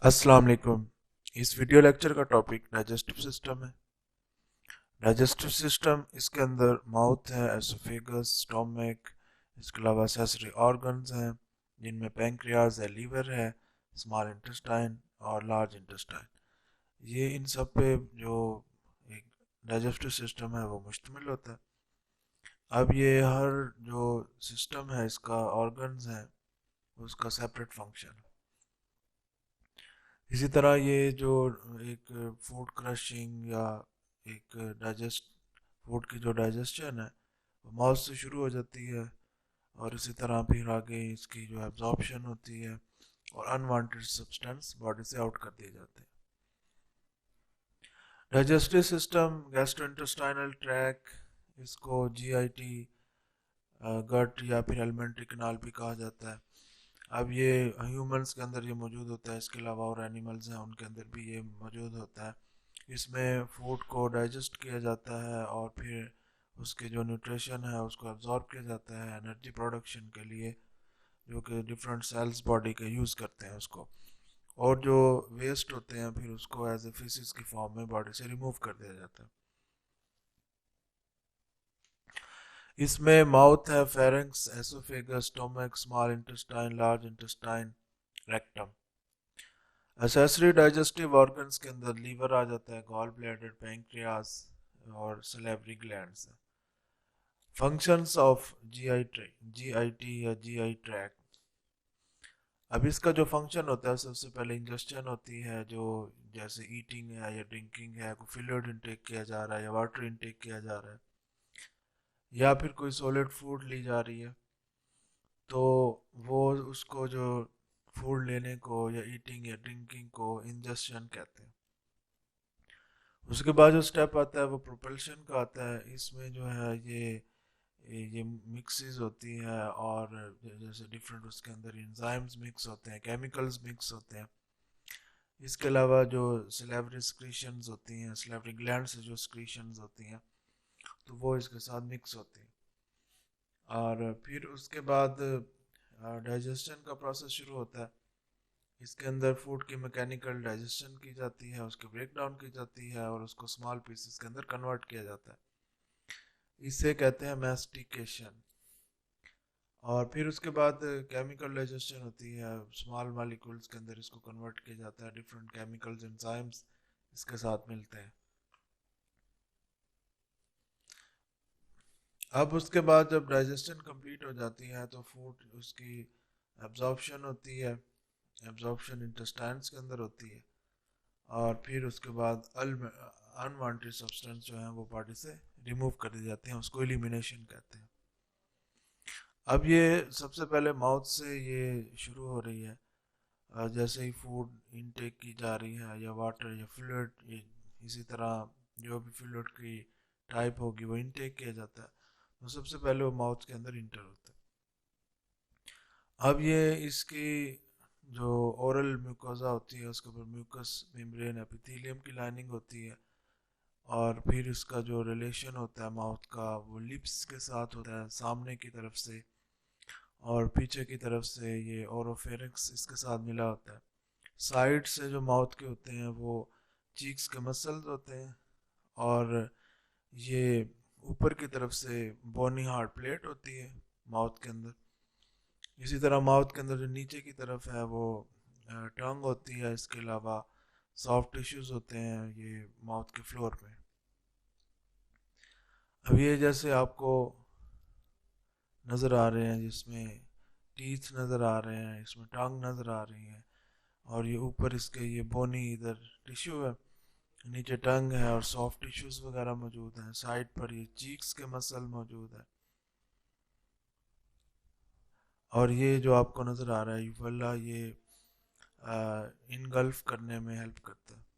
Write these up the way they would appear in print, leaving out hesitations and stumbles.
अस्सलाम वालेकुम। इस वीडियो लेक्चर का टॉपिक डाइजेस्टिव सिस्टम है। डाइजेस्टिव सिस्टम इसके अंदर माउथ है, एसोफेगस, स्टोमक, इसके अलावा सेंसरी ऑर्गन्स हैं जिनमें पैंक्रियाज है, लीवर है, स्मॉल इंटेस्टाइन और लार्ज इंटेस्टाइन। ये इन सब पे जो एक डाइजेस्टिव सिस्टम है वो मुश्तमिल होता है। अब ये हर जो सिस्टम है इसका ऑर्गन्स है उसका सेपरेट फंक्शन है। इसी तरह ये जो एक फूड क्रशिंग या एक डाइजेस्ट फूड की जो डाइजेशन है वो माउथ से शुरू हो जाती है और इसी तरह फिर आगे इसकी जो एब्जॉर्प्शन होती है और अनवांटेड सब्सटेंस बॉडी से आउट कर दिए जाते हैं। डाइजेस्टिव सिस्टम, गैस्ट्रोइंटेस्टाइनल ट्रैक, इसको जीआईटी, गट या फिर एलिमेंट्री कैनाल भी कहा जाता है। अब ये ह्यूमंस के अंदर ये मौजूद होता है, इसके अलावा और एनिमल्स हैं उनके अंदर भी ये मौजूद होता है। इसमें फूड को डाइजेस्ट किया जाता है और फिर उसके जो न्यूट्रिशन है उसको अब्जॉर्ब किया जाता है एनर्जी प्रोडक्शन के लिए, जो कि डिफरेंट सेल्स बॉडी के यूज़ करते हैं उसको। और जो वेस्ट होते हैं फिर उसको एज ए फिसिस की फॉर्म में बॉडी से रिमूव कर दिया जाता है। इसमें माउथ है, pharynx, oesophagus, stomach, small intestine, large intestine, rectum. Accessory digestive organs के अंदर लीवर आ जाता है, गॉल ब्लैडर, पैंक्रियास और सलेवरी ग्लैंड्स हैं। फंक्शंस ऑफ जीआईटी या जीआई ट्रैक्ट। अब इसका जो फंक्शन होता है सबसे पहले इंजेस्शन होती है, जो जैसे ईटिंग है या ड्रिंकिंग है, कोई फ्लूइड इनटेक किया जा रहा है या वाटर इनटेक किया जा रहा है या फिर कोई सॉलिड फूड ली जा रही है, तो वो उसको जो फूड लेने को या ईटिंग या ड्रिंकिंग को इंजेस्शन कहते हैं। उसके बाद जो स्टेप आता है वो प्रोपल्शन का आता है। इसमें जो है ये मिक्सेस होती है और जैसे डिफरेंट उसके अंदर एंजाइम्स मिक्स होते हैं, केमिकल्स मिक्स होते हैं। इसके अलावा जो सिलेवरी स्क्रीशंस होती हैं, सिलेवरी ग्लैंड से जो स्क्रीशंस होती हैं तो वो इसके साथ मिक्स होती हैं। और फिर उसके बाद डाइजेशन का प्रोसेस शुरू होता है। इसके अंदर फूड की मैकेनिकल डाइजेशन की जाती है, उसकी ब्रेक डाउन की जाती है और उसको स्मॉल पीसेस के अंदर कन्वर्ट किया जाता है। इसे कहते हैं मैस्टिकेशन। और फिर उसके बाद केमिकल डाइजेशन होती है, स्मॉल मॉलिक्यूल्स के अंदर इसको कन्वर्ट किया जाता है, डिफरेंट केमिकल्स एंजाइम्स इसके साथ मिलते हैं। अब उसके बाद जब डाइजेशन कंप्लीट हो जाती है तो फूड उसकी एब्जॉर्प्शन होती है। एब्जॉर्प्शन इंटेस्टाइन्स के अंदर होती है और फिर उसके बाद अनवांटेड सब्सटेंस जो है वो बॉडी से रिमूव कर दिए जाते हैं, उसको एलिमिनेशन कहते हैं। अब ये सबसे पहले माउथ से ये शुरू हो रही है। जैसे ही फूड इनटेक की जा रही है या वाटर या फ्लूइड, इसी तरह जो भी फ्लूइड की टाइप होगी वो इनटेक किया जाता है, तो सबसे पहले वो माउथ के अंदर इंटर होता है। अब ये इसकी जो ओरल म्यूकोजा होती है उसके ऊपर म्यूकस मेम्ब्रेन एपिथेलियम की लाइनिंग होती है और फिर इसका जो रिलेशन होता है माउथ का वो लिप्स के साथ होता है सामने की तरफ से, और पीछे की तरफ से ये ओरोफेरिंक्स इसके साथ मिला होता है। साइड से जो माउथ के होते हैं वो चीक्स के मसल्स होते हैं और ये ऊपर की तरफ से बोनी हार्ड प्लेट होती है माउथ के अंदर। इसी तरह माउथ के अंदर जो नीचे की तरफ है वो टंग होती है। इसके अलावा सॉफ्ट टिश्यूज होते हैं ये माउथ के फ्लोर में। अब ये जैसे आपको नज़र आ रहे हैं जिसमें टीथ नज़र आ रहे हैं, इसमें टंग नज़र आ रही है और ये ऊपर इसके ये बोनी इधर टिश्यू है, नीचे टंग है और सॉफ्ट टिश्यूज वगैरह मौजूद हैं। साइड पर ये चीक्स के मसल मौजूद है और ये जो आपको नज़र आ रहा है यूवल्ला, ये इनगल्फ करने में हेल्प करता है।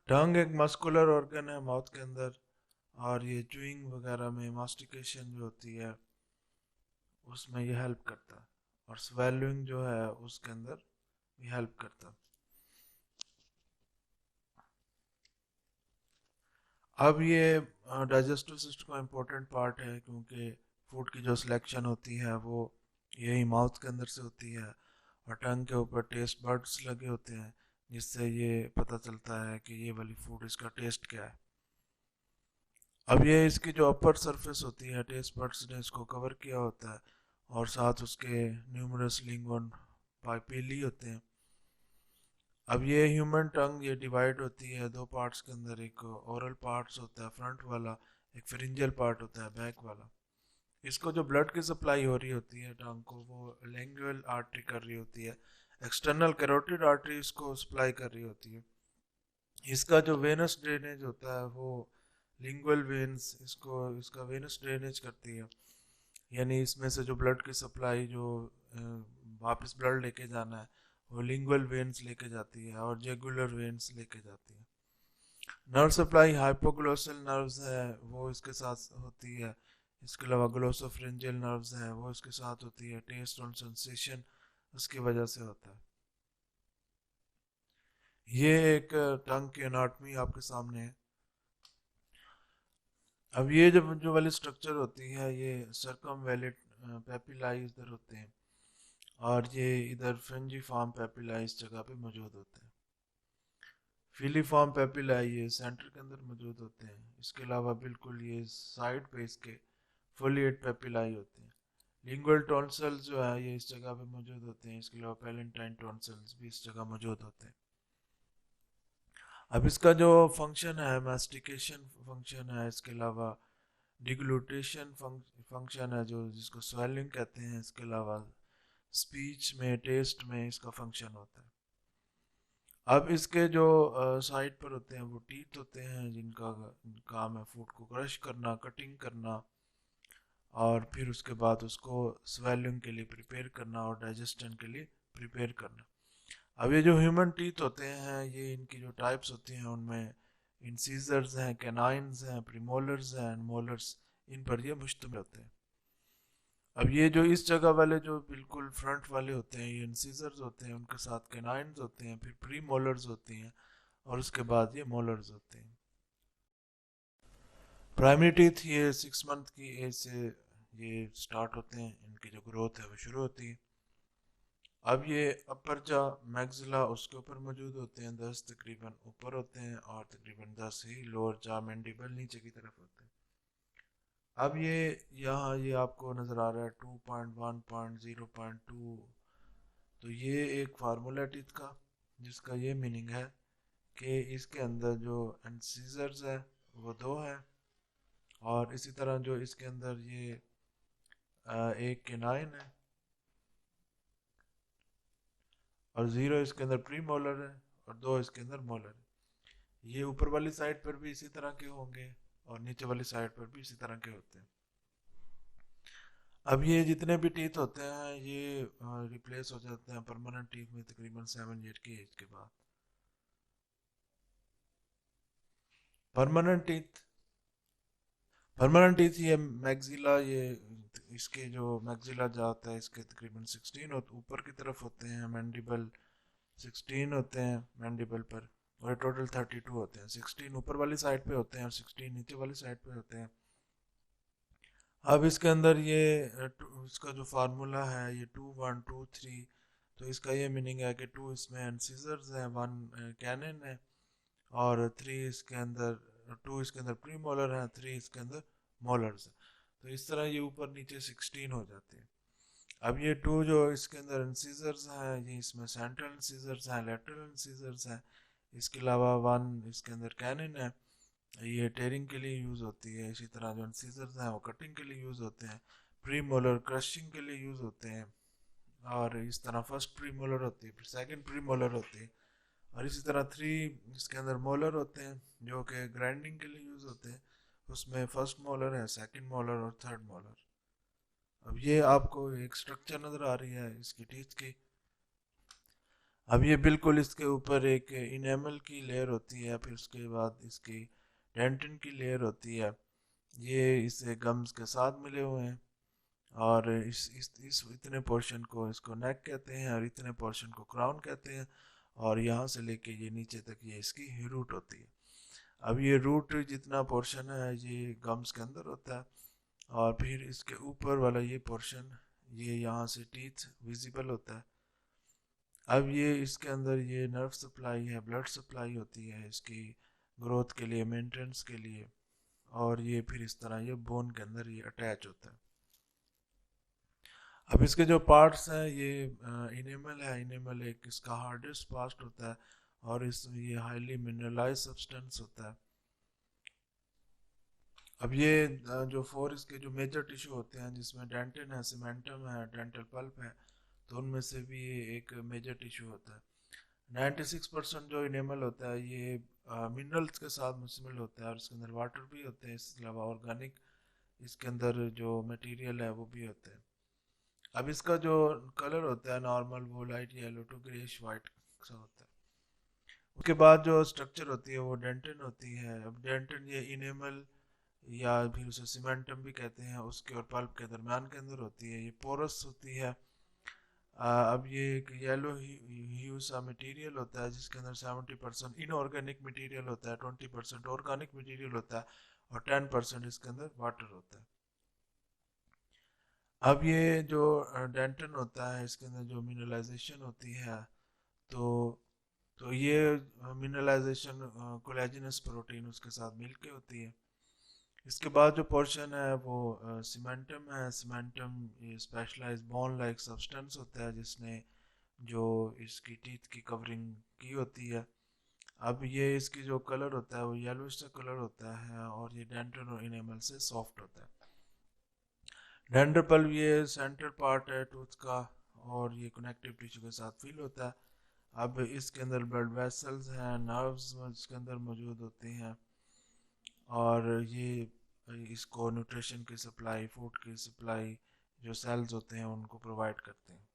टंग एक मस्कुलर ऑर्गन है माउथ के अंदर और ये च्यूइंग वगैरह में, मास्टिकेशन जो होती है उसमें ये हेल्प करता है और स्वेलिंग जो है उसके अंदर ये हेल्प करता है। अब ये डाइजेस्टिव सिस्टम का इम्पोर्टेंट पार्ट है, क्योंकि फूड की जो सिलेक्शन होती है वो यही माउथ के अंदर से होती है, और टंग के ऊपर टेस्ट बड्स लगे होते हैं, जिससे ये पता चलता है कि ये वाली फूड इसका टेस्ट क्या है। अब ये इसकी जो अपर सरफेस होती है, टेस्ट बड्स ने इसको कवर किया होता है, और साथ उसके न्यूमरस लिंगुन पाइपेली होते हैं। अब ये ह्यूमन टंग ये डिवाइड होती है दो पार्ट्स के अंदर, एक ओरल पार्ट्स होता है फ्रंट वाला, एक फेरिंजियल पार्ट होता है बैक वाला। इसको जो ब्लड की सप्लाई हो रही होती है टंग को, वो लिंगुअल आर्टरी कर रही होती है, एक्सटर्नल कैरोटिड आर्टरी इसको सप्लाई कर रही होती है। इसका जो वेनस ड्रेनेज होता है वो लिंगुअल वेन्स इसको इसका वेनस ड्रेनेज करती है, यानी इसमें से जो ब्लड की सप्लाई जो वापस ब्लड लेके जाना है वो लिंगुअल वेन्स लेके जाती है, और जेगुलर वेन्स लेके जाती है। नर्व सप्लाई हाइपोग्लोसल नर्व्स है वो इसके साथ होती है। इसके अलावा ग्लोसोफ्रेंजियल नर्व्स हैं वो इसके साथ होती है। टेस्ट और सेंसेशन उसकी वजह से होता है। ये एक टंग की एनाटॉमी आपके सामने है। अब ये जब जो वाली स्ट्रक्चर होती है ये सर्कमवेलेट पेपिलाई इधर होते हैं, और ये इधर फ्रिंजिफॉर्म पेपिलाई इस जगह पे मौजूद होते हैं। फिलीफॉर्म पेपिलाई ये सेंटर के अंदर मौजूद होते हैं। इसके अलावा बिल्कुल ये साइड पे इसके फोलिएट पेपिलाई होते हैं। लिंगुअल टॉन्सिल्स जो है ये इस जगह पे मौजूद होते हैं। इसके अलावा पैलेंटाइन टॉन्सिल्स भी इस जगह मौजूद होते हैं। अब इसका जो फंक्शन है मास्टिकेशन फंक्शन है, इसके अलावा डिग्लूटेशन फंक्शन है जो जिसको स्वेलिंग कहते हैं। इसके अलावा स्पीच में टेस्ट में इसका फंक्शन होता है। अब इसके जो साइड पर होते हैं वो टीथ होते हैं, जिनका काम है फूड को क्रश करना, कटिंग करना, और फिर उसके बाद उसको स्वेलिंग के लिए प्रिपेयर करना और डाइजेशन के लिए प्रिपेयर करना। अब ये जो ह्यूमन टीथ होते हैं ये इनकी जो टाइप्स होती हैं उनमें इंसीजर्स हैं, कैनाइन्स हैं, प्रीमोलर्स हैं एंड मोलर्स, इन पर ये मुश्तमिल होते हैं। अब ये जो इस जगह वाले जो बिल्कुल फ्रंट वाले होते हैं ये इंसीजर्स होते हैं, उनके साथ कैनाइन्स होते हैं, फिर प्री मोलर्स होती हैं, और उसके बाद ये मोलर्स होते हैं। प्राइमरी टीथ ये 6 मंथ की एज से ये स्टार्ट होते हैं, इनकी जो ग्रोथ है वो शुरू होती है। अब ये अपर जा मैक्सिला उसके ऊपर मौजूद होते हैं, 10 तकरीबन ऊपर होते हैं, और तकरीबन 10 ही लोअर जा मैंडिबल नीचे की तरफ होते हैं। अब ये यहाँ ये आपको नज़र आ रहा है 2.1.0.2, तो ये एक फार्मूला टीथ का, जिसका ये मीनिंग है कि इसके अंदर जो इंसिजर्स है वो दो है, और इसी तरह जो इसके अंदर ये एक केनाइन है, और 0 इसके अंदर प्री मोलर है, और 2 इसके अंदर मोलर है। ये ऊपर वाली साइड पर भी इसी तरह के होंगे, और नीचे वाली साइड पर भी इसी तरह के होते हैं। अब ये जितने भी टीथ होते हैं ये रिप्लेस हो जाते हैं परमानेंट टीथ में तकरीबन 7 ईयर की एज के बाद। परमानेंट टीथ परमानेंट टीथ ये मैक्सिला ये इसके जो मैक्सिला जाता है इसके तकरीबन 16 ऊपर की तरफ होते हैं, मैंडिबल 16 होते हैं मैंडिबल पर, और टोटल 32 होते हैं। 16 ऊपर वाली साइड पे होते हैं और 16 नीचे वाली साइड पे होते हैं। अब इसके अंदर ये इसका जो फार्मूला है ये 2 1 2 3, तो इसका ये मीनिंग है कि 2 इसमें इंसिजर्स हैं, 1 कैनन है, और 3 इसके अंदर 2 इसके अंदर प्री मोलर है, 3 इसके अंदर मोलर्स है। तो इस तरह ये ऊपर नीचे 16 हो जाते हैं। अब ये 2 जो इसके अंदर इंसिजर्स हैं ये इसमें सेंट्रल इंसिजर्स हैं, लेटरल इंसिजर्स हैं। इसके अलावा 1 इसके अंदर कैनन है, ये टेयरिंग के लिए यूज़ होती है। इसी तरह जो इंसिजर्स हैं वो कटिंग के लिए यूज़ होते हैं, प्री मोलर क्रशिंग के लिए यूज़ होते हैं, और इस तरह फर्स्ट प्री मोलर होती है, फिर सेकंड प्री मोलर होती है, और इसी तरह 3 इसके अंदर मोलर होते हैं जो कि ग्राइंडिंग के लिए यूज़ होते हैं। उसमें फर्स्ट मोलर है, सेकंड मोलर और थर्ड मोलर। अब ये आपको एक स्ट्रक्चर नज़र आ रही है इसकी टीथ की। अब ये बिल्कुल इसके ऊपर एक इनेमल की लेयर होती है, फिर उसके बाद इसकी डेंटिन की लेयर होती है। ये इसे गम्स के साथ मिले हुए हैं, और इस इतने पोर्शन को इसको नेक कहते हैं, और इतने पोर्शन को क्राउन कहते हैं, और यहाँ से लेके ये नीचे तक ये इसकी रूट होती है। अब ये रूट जितना पोर्शन है ये गम्स के अंदर होता है, और फिर इसके ऊपर वाला ये पोर्शन, ये यहाँ से टीथ विजिबल होता है। अब ये इसके अंदर ये नर्व सप्लाई है, ब्लड सप्लाई होती है इसकी ग्रोथ के लिए, मेंटेनेंस के लिए, और ये फिर इस तरह ये बोन के अंदर ये अटैच होता है। अब इसके जो पार्ट्स हैं ये इनेमल है। इनेमल एक इसका हार्डेस्ट पार्ट होता है, और इस ये हाईली मिनरलाइज सब्सटेंस होता है। अब ये जो 4 इसके जो मेजर टिश्यू होते हैं, जिसमें डेंटिन है, सीमेंटम है, डेंटल पल्प है, तो उनमें से भी ये एक मेजर टिश्यू होता है। 96% जो इनेमल होता है ये मिनरल्स के साथ मुश्तमिल होता है, और इसके अंदर वाटर भी होते हैं, इसके अलावा ऑर्गेनिक इसके अंदर जो मटेरियल है वो भी होता है। अब इसका जो कलर होता है नॉर्मल, वो light yellow to greyish white सा होता है। उसके बाद जो स्ट्रक्चर होती है वो डेंटिन होती है। अब डेंटिन ये इनेमल या फिर उसे सीमेंटम भी कहते हैं, उसके और पल्प के दरमियान के अंदर होती है। ये पोरस होती है। अब ये एक येलो ह्यू सा मटेरियल होता है, जिसके अंदर 70% इनऑर्गेनिक मटेरियल होता है, 20% ऑर्गेनिक मटेरियल होता है, और 10% इसके अंदर वाटर होता है। अब ये जो डेंटिन होता है, इसके अंदर जो मिनरलाइजेशन होती है, तो ये मिनरलाइजेशन कोलेजिनस प्रोटीन उसके साथ मिलके होती है। इसके बाद जो पोर्शन है वो सीमेंटम है। सीमेंटम ये स्पेशलाइज्ड बोन लाइक सब्सटेंस होता है, जिसने जो इसकी टीथ की कवरिंग की होती है। अब ये इसकी जो कलर होता है वो येलोइश सा कलर होता है, और ये डेंटिन और इनेमल से सॉफ्ट होता है। डेंटल पल्प ये सेंटर पार्ट है टूथ का, और ये कनेक्टिव टिश्यू के साथ फिल होता है। अब इसके अंदर ब्लड वेसल्स हैं, नर्व्स इसके अंदर मौजूद होते हैं, और ये इसको न्यूट्रिशन की सप्लाई, फूड की सप्लाई जो सेल्स होते हैं उनको प्रोवाइड करते हैं।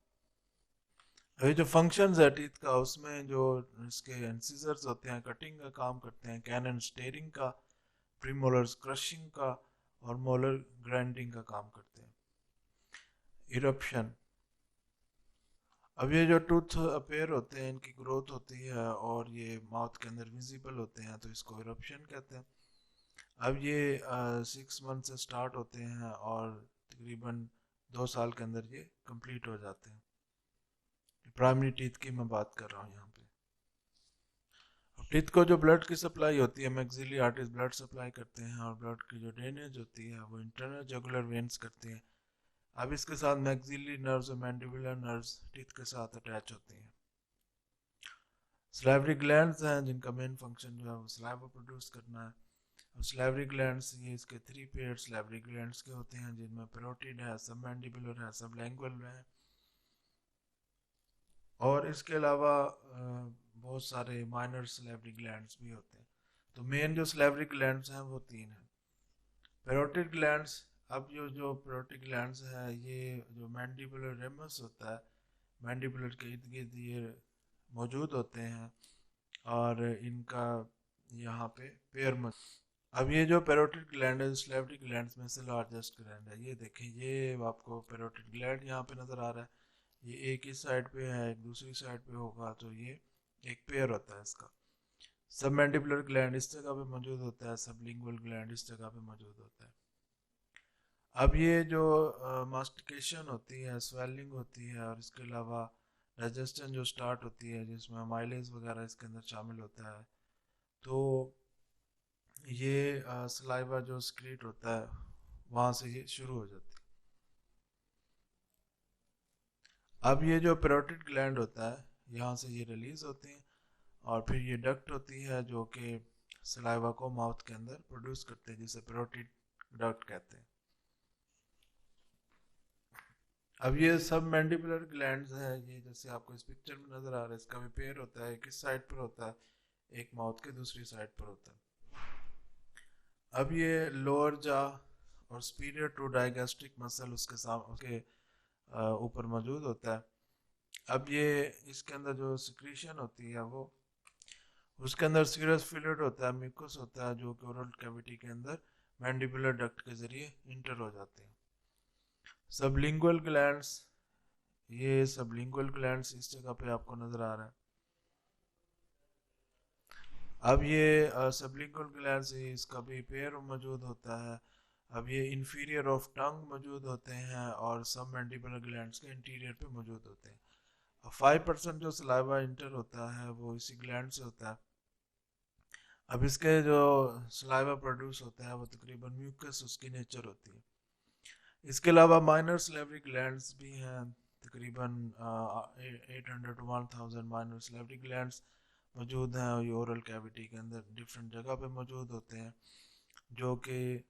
अभी जो फंक्शंस है टीथ का, उसमें जो इसके इंसिजर्स होते हैं कटिंग का काम करते हैं, कैनन स्टेयरिंग का, प्रीमोलर्स क्रशिंग का, और मोलर ग्राइंडिंग का काम करते हैं। इरप्शन, अब ये जो टूथ अपेयर होते हैं इनकी ग्रोथ होती है, और ये माउथ के अंदर विजिबल होते हैं, तो इसको इरप्शन कहते हैं। अब ये 6 मंथ से स्टार्ट होते हैं, और तकरीबन 2 साल के अंदर ये कंप्लीट हो जाते हैं। प्राइमरी टीथ की मैं बात कर रहा हूँ यहाँ पे। टीथ को जो ब्लड की सप्लाई होती है, मैक्सिलरी आर्टरीज ब्लड सप्लाई करते हैं, और ब्लड की जो ड्रेनेज होती है वो इंटरनल जुगुलर वेन्स करते हैं। अब इसके साथ मैक्सिलरी नर्व्स और मैंडिबुलर नर्व्स टीथ के साथ अटैच होती हैं। सलाइवरी ग्लैंड्स हैं, जिनका मेन फंक्शन जो है वो सलाइवा प्रोड्यूस करना है। अब सलाइवरी ग्लैंड्स ये इसके 3 पेयर सलाइवरी ग्लैंड्स के होते हैं, जिनमें पैरोटिड है, सब मैंडिबुलर है, सब लैंग्युअल है, और इसके अलावा बहुत सारे माइनर सलाइवरी ग्लैंड्स भी होते हैं। तो मेन जो सलाइवरी ग्लैंड्स हैं वो 3 हैं। पैरोटिड ग्लैंड्स, अब जो पैरोटिड ग्लैंड्स है ये जो मैंडिबुलर रेमस होता है, मैंडिबुलर के इर्द गिर्द ये मौजूद होते हैं, और इनका यहाँ पे पेयर में। अब ये जो पैरोटिड ग्लैंड है सलाइवरी ग्लैंड्स में से लार्जेस्ट ग्लैंड है। ये देखें, ये आपको पैरोटिड ग्लैंड यहाँ पे नज़र आ रहा है। ये एक इस साइड पे है, एक दूसरी साइड पे होगा, तो ये एक पेयर होता है इसका। सब मैंडिबुलर ग्लैंड इस जगह पे मौजूद होता है, सब लिंगुअल ग्लैंड इस जगह पे मौजूद होता है। अब ये जो मास्टिकेशन होती है, स्वेलिंग होती है, और इसके अलावा डाइजेशन जो स्टार्ट होती है, जिसमें माइलेज वगैरह इसके अंदर शामिल होता है, तो ये सलाइवा जो स्क्रीट होता है वहाँ से ये शुरू हो जाती है। अब ये जो पैरोटिड ग्लैंड होता है यहाँ से ये रिलीज होती हैं, और फिर ये डक्ट होती है जो कि सलाइवा को माउथ के अंदर प्रोड्यूस करते हैं, जिसे पैरोटिड डक्ट कहते हैं। अब ये सब मैंडिबुलर ग्लैंड्स हैं, ये जैसे आपको इस पिक्चर में नजर आ रहा है, इसका भी पेयर होता है, किस साइड पर होता है, एक माउथ के दूसरी साइड पर होता है। अब ये लोअर जा और सुपीरियर टू डाइगेस्ट्रिक मसल उसके ऊपर मौजूद होता है। अब ये इसके अंदर जो सिक्रीशन होती है वो, उसके अंदर सीरस फ्लूइड होता है, म्यूकस होता है, जो कि ओरल कैविटी के अंदर मैंडिबुलर डक्ट के जरिए इंटर हो जाते हैं। सबलिंगुअल ग्लैंड्स, ये सबलिंगुअल ग्लैंड्स इस जगह पे आपको नजर आ रहा है। अब ये सबलिंगुअल ग्लैंड्स, इसका भी पेयर मौजूद होता है। अब ये इंफीरियर ऑफ टंग मौजूद होते हैं और सब मैंडिबुलर ग्लैंड्स के इंटीरियर पे मौजूद होते हैं। अब 5% जो सलाइवा इंटर होता है वो इसी ग्लैंड से होता है। अब इसके जो सलाइवा प्रोड्यूस होता है वो तकरीबन म्यूकस उसकी नेचर होती है। इसके अलावा माइनर सलेवरी ग्लैंड्स भी हैं, तकरीबन 800 to 1000 माइनर सलेवरी ग्लैंड्स मौजूद हैं, और ये ओरल कैविटी के अंदर डिफरेंट जगह पे मौजूद होते हैं जो कि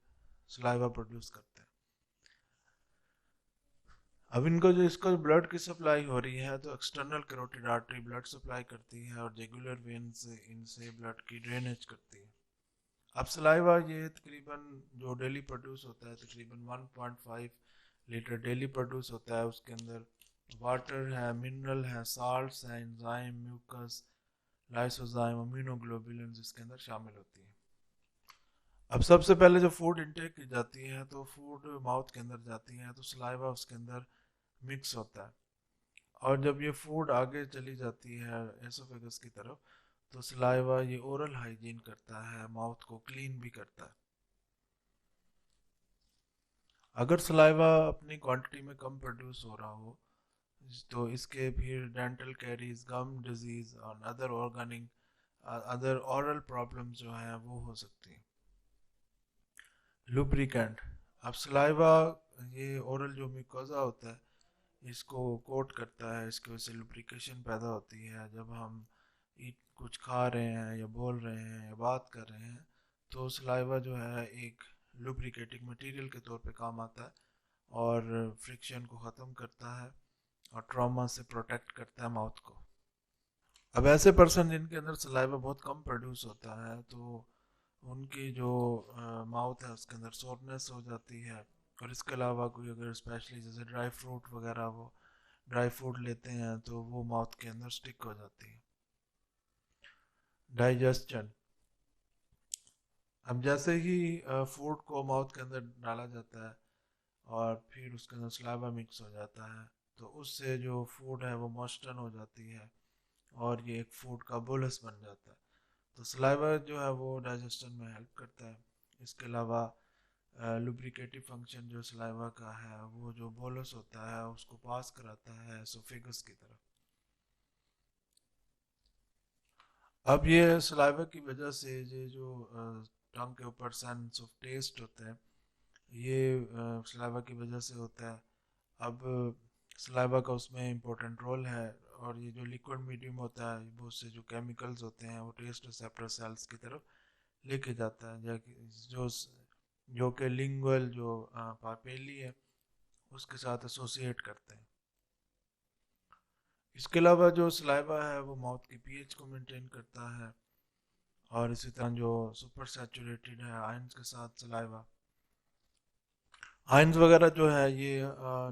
सलाइवा प्रोड्यूस करते हैं। अब इनको जो इसको ब्लड की सप्लाई हो रही है तो external carotid artery blood supply करती है और रेगुलर वेन से इनसे ब्लड की ड्रेनेज करती है। अब सलाइवा ये तकरीबन जो डेली प्रोड्यूस होता है तकरीबन 1.5 लीटर डेली प्रोड्यूस होता है। उसके अंदर वाटर है, मिनरल है, साल्ट्स है, एंजाइम, म्यूकस, लाइसोजाइम, अमीनोग्लोबुलिन इसके अंदर शामिल होती है। अब सबसे पहले जो फूड इनटेक की जाती है तो फूड माउथ के अंदर जाती है तो सलाइवा उसके अंदर मिक्स होता है, और जब ये फूड आगे चली जाती है एसोफेगस की तरफ तो सलाइवा ये ओरल हाइजीन करता है, माउथ को क्लीन भी करता है। अगर सलाइवा अपनी क्वांटिटी में कम प्रोड्यूस हो रहा हो तो इसके फिर डेंटल कैरीज, गम डिजीज और अदर ऑरल प्रॉब्लम जो है वो हो सकती है। लुब्रिकेंट, अब सलाइवा ये ओरल जो म्यूकोजा होता है इसको कोट करता है, इसकी वजह से लुब्रिकेशन पैदा होती है। जब हम कुछ खा रहे हैं या बोल रहे हैं या बात कर रहे हैं तो सलाइवा जो है एक लुब्रिकेटिंग मटेरियल के तौर पे काम आता है और फ्रिक्शन को ख़त्म करता है और ट्रॉमा से प्रोटेक्ट करता है माउथ को। अब ऐसे पर्सन जिनके अंदर सलाइवा बहुत कम प्रोड्यूस होता है तो उनकी जो माउथ है उसके अंदर सोरनेस हो जाती है। और इसके अलावा कोई अगर स्पेशली जैसे ड्राई फ्रूट वगैरह वो ड्राई फ्रूट लेते हैं तो वो माउथ के अंदर स्टिक हो जाती है। डाइजेशन, अब जैसे ही फूड को माउथ के अंदर डाला जाता है और फिर उसके अंदर सलाइवा मिक्स हो जाता है तो उससे जो फूड है वो मॉइस्चर हो जाती है और ये एक फूड का बोलस बन जाता है। तो सलाइवा जो है वो डाइजेशन में हेल्प करता है। इसके अलावा लुब्रिकेटिव फंक्शन जो सलाइवा का है वो जो बोलस होता है उसको पास कराता है एसोफेगस की तरफ। अब ये सलाइवा की वजह से ये जो टंग के ऊपर सेंस ऑफ टेस्ट होता है ये सलाइवा की वजह से होता है। अब सलाइवा का उसमें इम्पोर्टेंट रोल है, और ये जो लिक्विड मीडियम होता है बहुत से जो केमिकल्स होते हैं वो टेस्ट रिसेप्टर सेल्स की तरफ लेके जाता है, जो जो कि लिंगुअल जो पापेली है उसके साथ एसोसिएट करते हैं। इसके अलावा जो सलाइवा है वो माउथ की पीएच को मेंटेन करता है, और इसी तरह जो सुपर सैचुरेटेड है आयंस के साथ सलाइवा, आयंस वगैरह जो है ये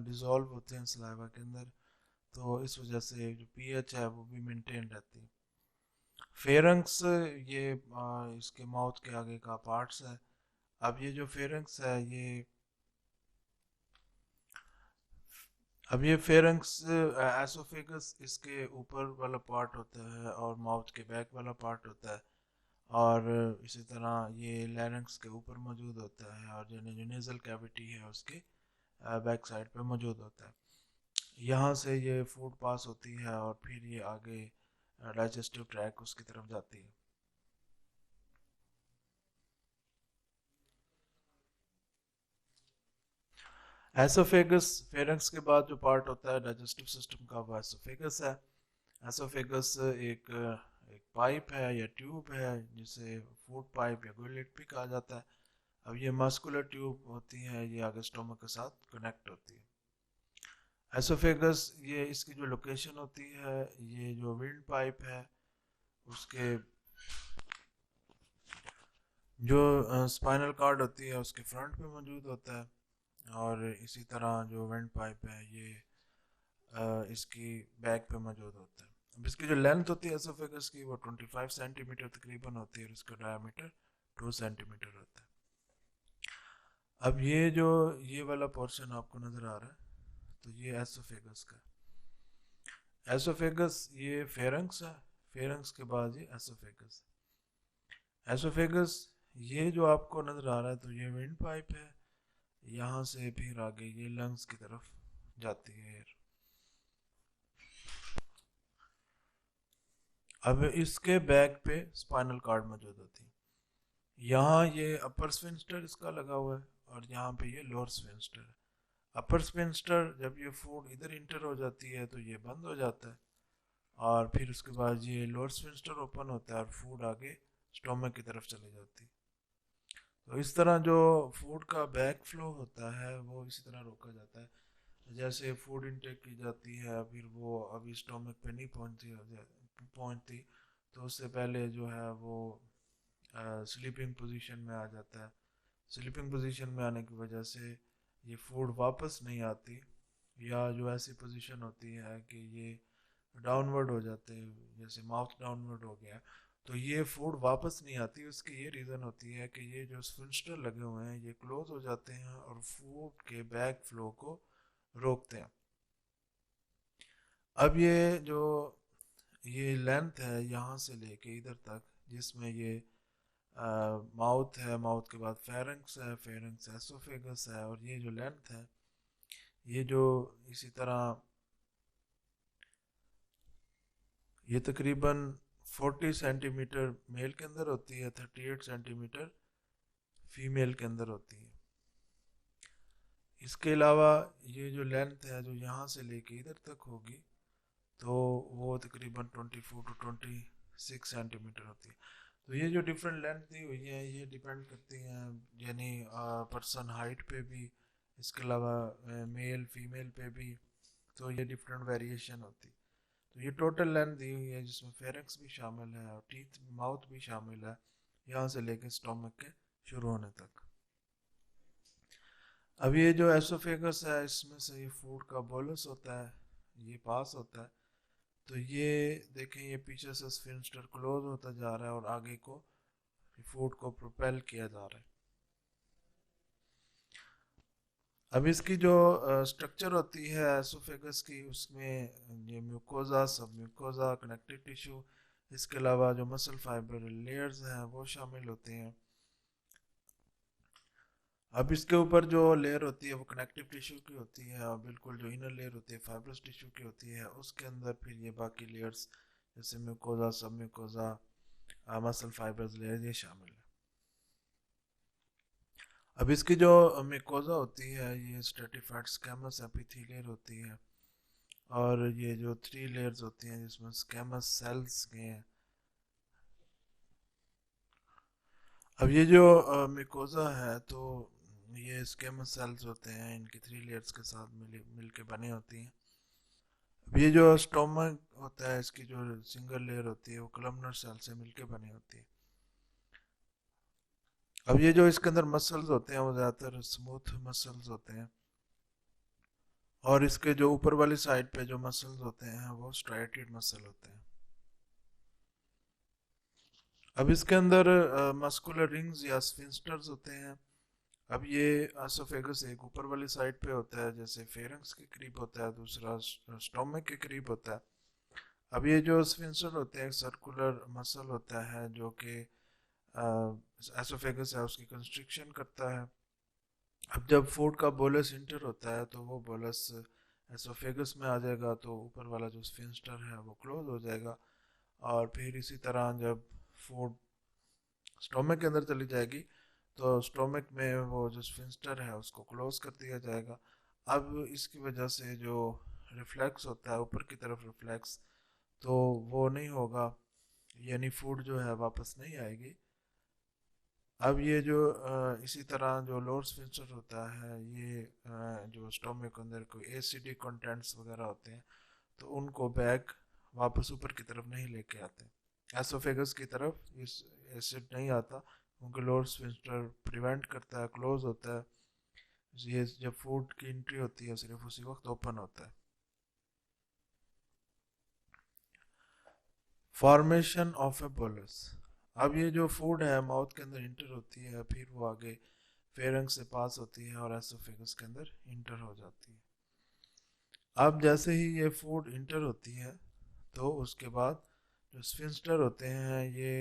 डिजोल्व होते हैं सलाइवा के अंदर, तो इस वजह से जो पीएच है वो भी मेंटेन रहती है। फेरंक्स, ये इसके माउथ के आगे का पार्ट्स है। अब ये जो फेरंक्स है ये फेरंक्स एसोफेगस इसके ऊपर वाला पार्ट होता है और माउथ के बैक वाला पार्ट होता है, और इसी तरह ये लैरिंक्स के ऊपर मौजूद होता है और जो नेजल कैविटी है उसके बैक साइड पे मौजूद होता है। यहाँ से ये फूड पास होती है और फिर ये आगे डाइजेस्टिव ट्रैक उसकी तरफ जाती है। एसोफेगस, फेरंक्स के बाद जो पार्ट होता है डाइजेस्टिव सिस्टम का वो एसोफेगस है। एसोफेगस एक एक पाइप है या ट्यूब है जिसे फूड पाइप या गुलेट भी कहा जाता है। अब ये मस्कुलर ट्यूब होती है, ये आगे स्टोमक के साथ कनेक्ट होती है। एसोफेगस ये इसकी जो लोकेशन होती है ये जो विंड पाइप है उसके जो स्पाइनल कार्ड होती है उसके फ्रंट पे मौजूद होता है, और इसी तरह जो वेंट पाइप है ये इसकी बैक पे मौजूद होता है। अब इसकी जो लेंथ होती है एसोफेगस की वो 25 सेंटीमीटर तकरीबन होती है और इसका डायमीटर 2 सेंटीमीटर होता है। अब ये वाला पोर्शन आपको नज़र आ रहा है तो ये एसोफेगस का, एसोफेगस ये फेरंक्स है, फेरंक्स के बाद ये एसोफेगस। एसोफेगस, ये जो आपको नजर आ रहा है तो ये विंड पाइप है, यहाँ से फिर आगे ये लंग्स की तरफ जाती है एयर। अब इसके बैक पे स्पाइनल कार्ड मौजूद होती है। यहाँ ये अपर स्फिंक्टर इसका लगा हुआ है और यहाँ पे ये लोअर स्फिंक्टर है। अपर स्फिंक्टर जब ये फूड इधर इंटर हो जाती है तो ये बंद हो जाता है, और फिर उसके बाद ये लोअर स्फिंक्टर ओपन होता है और फूड आगे स्टोमक की तरफ चली जाती है। तो इस तरह जो फूड का बैक फ्लो होता है वो इसी तरह रोका जाता है। जैसे फूड इनटेक की जाती है, फिर वो अभी स्टोमक पे नहीं पहुंचती, तो उससे पहले जो है वो स्लीपिंग पोजीशन में आ जाता है। स्लीपिंग पोजीशन में आने की वजह से ये फूड वापस नहीं आती, या जो ऐसी पोजीशन होती है कि ये डाउनवर्ड हो जाते हैं, जैसे माउथ डाउनवर्ड हो गया, तो ये फूड वापस नहीं आती। उसकी ये रीज़न होती है कि ये जो स्फिंक्टर लगे हुए हैं ये क्लोज हो जाते हैं और फूड के बैक फ्लो को रोकते हैं। अब ये लेंथ है यहाँ से लेके इधर तक, जिसमें ये माउथ है, माउथ के बाद फेरेंक्स है, फेरेंक्स एसोफेगस है, और ये जो लेंथ है ये जो इसी तरह ये तकरीबन 40 सेंटीमीटर मेल के अंदर होती है, 38 सेंटीमीटर फीमेल के अंदर होती है। इसके अलावा ये जो लेंथ है जो यहाँ से लेके इधर तक होगी तो वो तकरीबन 24 to 26 सेंटीमीटर होती है। तो ये जो डिफरेंट लेंथ दी हुई है ये डिपेंड करती हैं यानी पर्सन हाइट पे भी, इसके अलावा मेल फीमेल पे भी, तो ये डिफरेंट वेरिएशन होती है। तो ये टोटल लेंथ दी हुई है जिसमें फेरेंक्स भी शामिल है और टीथ माउथ भी शामिल है, यहाँ से लेके स्टोमक के शुरू होने तक। अब ये जो एसोफेगस है इसमें से ये फूड का बोलस होता है, ये पास होता है। तो ये देखें ये पीछे से स्फिंक्टर क्लोज होता जा रहा है और आगे को फूड को प्रोपेल किया जा रहा है। अब इसकी जो स्ट्रक्चर होती है एसोफेगस की, उसमें ये म्यूकोजा, सब म्यूकोजा, कनेक्टिव टिश्यू, इसके अलावा जो मसल फाइबर लेयर्स हैं वो शामिल होते हैं। अब इसके ऊपर जो लेयर होती है वो कनेक्टिव टिश्यू की होती है, और बिल्कुल जो इनर लेयर होती है फाइब्रस टिश्यू की होती है। उसके अंदर फिर ये बाकी लेयर्स जैसे म्यूकोजा, सब म्यूकोजा, मसल फाइबर्स लेयर ये शामिल है। अब इसकी जो म्यूकोजा होती है ये स्ट्रेटिफाइड स्क्वैमस एपिथेलियल होती है, और ये जो 3 लेयर्स होती हैं जिसमें स्क्वैमस सेल्स के हैं। अब ये जो म्यूकोजा है तो ये स्क्वैमस सेल्स होते हैं, इनकी 3 लेयर्स के साथ मिल के बनी होती हैं। अब ये जो स्टोमक होता है इसकी जो सिंगल लेयर होती है वो कॉलमनर सेल से मिलके बनी होती है। अब ये जो इसके अंदर मसल्स होते हैं वो ज़्यादातर स्मूथ मसल्स होते हैं, और इसके जो ऊपर वाली साइड पे जो मसल्स होते हैं वो स्ट्राइटेड मसल होते हैं। अब इसके अंदर मस्कुलर रिंग्स या स्फिंक्टर्स होते हैं। अब ये एसोफेगस एक ऊपर वाली साइड पे होता है जैसे फेरेंक्स के करीब होता है, दूसरा स्टोमक के करीब होता है। अब ये जो स्फिंक्टर होते हैं सर्कुलर मसल होता है जो कि एसोफेगस है उसकी कंस्ट्रिक्शन करता है। अब जब फूड का बोलस इंटर होता है तो वो बोलस एसोफेगस में आ जाएगा, तो ऊपर वाला जो स्फिंक्टर है वो क्लोज हो जाएगा, और फिर इसी तरह जब फूड स्टोमक के अंदर चली जाएगी तो स्टोमक में वो जो स्फिंक्टर है उसको क्लोज कर दिया जाएगा। अब इसकी वजह से जो रिफ्लेक्स होता है ऊपर की तरफ रिफ्लेक्स, तो वो नहीं होगा, यानी फूड जो है वापस नहीं आएगी। अब ये जो इसी तरह जो लोअर स्फिंक्टर होता है ये जो स्टोमक के अंदर कोई एसिडिक कंटेंट्स वगैरह होते हैं तो उनको बैक वापस ऊपर की तरफ नहीं लेके आते, एसोफेगस की तरफ इस एसिड नहीं आता, क्योंकि लोअर स्फिंक्टर प्रिवेंट करता है, क्लोज होता है। ये जब फूड की एंट्री होती है सिर्फ उसी वक्त ओपन होता है। फॉर्मेशन ऑफ ए बोलस, अब ये जो फूड है माउथ के अंदर इंटर होती है, फिर वो आगे फेरेंक्स से पास होती है और एसोफेगस के अंदर इंटर हो जाती है। अब जैसे ही ये फूड इंटर होती है तो उसके बाद जो स्फिंक्टर होते हैं ये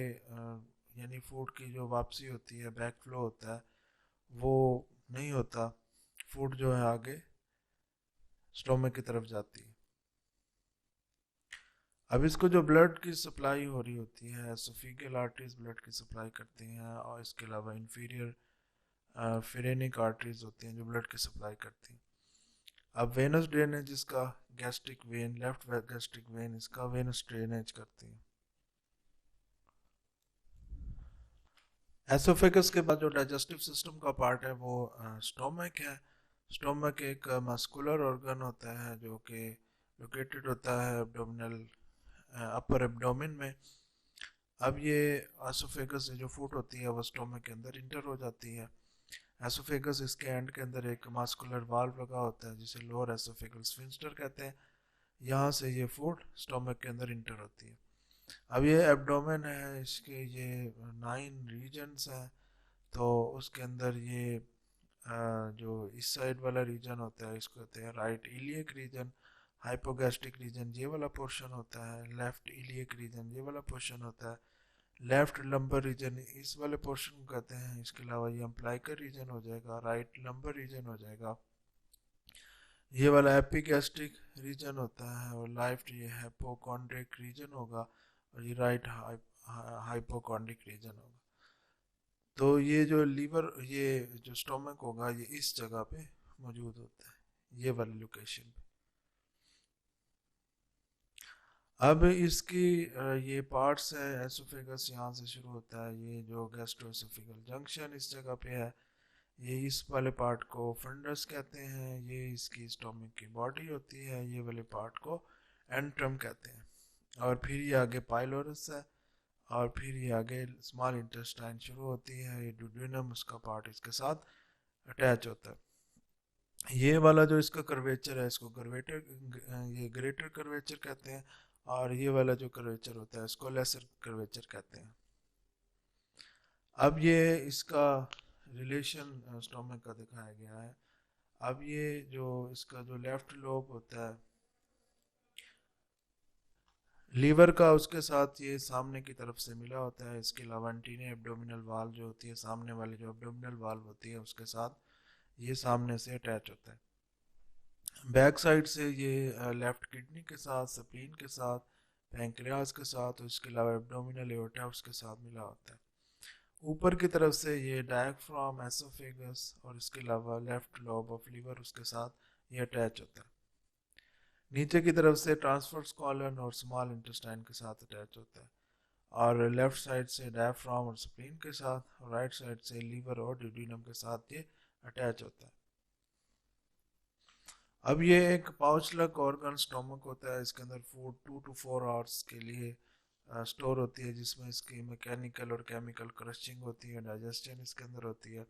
यानी फूड की जो वापसी होती है, बैक फ्लो होता है, वो नहीं होता। फूड जो है आगे स्टोमक की तरफ जाती है। अब इसको जो ब्लड की सप्लाई हो रही होती है, एसोफेजियल आर्टरीज ब्लड की सप्लाई करती हैं, और इसके अलावा इंफीरियर फिरेनिक आर्टरीज होती हैं जो ब्लड की सप्लाई करती हैं। अब वेनस ड्रेनेज इसका, gastric when, left gastric when इसका वेनस ड्रेनेज करती है। एसोफेगस के बाद जो डाइजेस्टिव सिस्टम का पार्ट है वो स्टोमक है। स्टोमक एक मस्कुलर ऑर्गन होता है जो कि लोकेटेड होता है एब्डोमिनल, अपर एब्डोमेन में। अब ये एसोफेगस से जो फूड होती है वो स्टोमक के अंदर इंटर हो जाती है। एसोफेगस इसके एंड के अंदर एक मस्कुलर वाल्व लगा होता है जिसे लोअर एसोफेगल स्फिंक्टर कहते हैं। यहाँ से ये फूड स्टोमक के अंदर इंटर होती है। अब ये एब्डोमेन है, इसके ये 9 रीजन्स हैं। तो उसके अंदर ये जो इस साइड वाला रीजन होता है इसको कहते हैं right iliac region. Hypogastric region ये वाला पोर्शन होता है। लेफ्ट इलियक रीजन ये वाला पोर्शन होता है। लेफ्ट लंबर रीजन इस वाले पोर्शन को कहते हैं। इसके अलावा ये अम्प्लाइकर रीजन हो जाएगा, राइट लंबर रीजन हो जाएगा। ये वाला एपिगैस्ट्रिक रीजन होता है, और लेफ्ट ये हाइपोकॉन्ड्रिक रीजन होगा, और ये राइट हाइपोकॉन्ड्रिक रीजन होगा। तो ये जो लीवर, ये जो स्टोमक होगा ये इस जगह पे मौजूद होता है, ये वाली लोकेशन पे। अब इसकी ये पार्ट्स है, एसोफेगस यहाँ से शुरू होता है, ये जो गैस्ट्रोएसोफेगल जंक्शन इस जगह पे है, ये इस वाले पार्ट को फंडस कहते हैं। ये इसकी स्टोमक की बॉडी होती है। ये वाले पार्ट को एंट्रम कहते हैं। और फिर ये आगे पाइलोरस है, और फिर ये आगे स्मॉल इंटेस्टाइन शुरू होती है। ये डुडेनम उसका पार्ट इसके साथ अटैच होता है। ये वाला जो इसका कर्वेचर है इसको कर्वेटर, ये ग्रेटर कर्वेचर कहते हैं। और ये वाला जो कर्वेचर होता है इसको लेसर कर्वेचर कहते हैं। अब ये इसका रिलेशन स्टोमक का दिखाया गया है। अब ये जो इसका जो लेफ्ट लोब होता है लीवर का, उसके साथ ये सामने की तरफ से मिला होता है। इसके अलावा एंटीने एब्डोमिनल वाल जो होती है, सामने वाली जो एब्डोमिनल वाल होती है उसके साथ ये सामने से अटैच होता है। बैक साइड से ये लेफ्ट किडनी के साथ, स्प्लीन के साथ, पैंक्रियाज के साथ, और इसके अलावा एब्डोमिनल एओर्टा उसके साथ मिला होता है। ऊपर की तरफ से ये डायफ्राम, एसोफेगस, और इसके अलावा लेफ्ट लोब ऑफ लीवर उसके साथ ये अटैच होता है। नीचे की तरफ से ट्रांसवर्स कॉलन और स्मॉल इंटेस्टाइन के साथ अटैच होता है। और लेफ्ट साइड से डायफ्राम और स्प्लीन के साथ, और राइट साइड से लीवर और ड्यूडेनम के साथ ये अटैच होता है। अब ये एक पाउच लक ऑर्गन स्टोमक होता है। इसके अंदर फूड 2 to 4 आवर्स के लिए स्टोर होती है, जिसमें इसकी मैकेनिकल और केमिकल क्रशिंग होती है, डाइजेशन इसके अंदर होती है।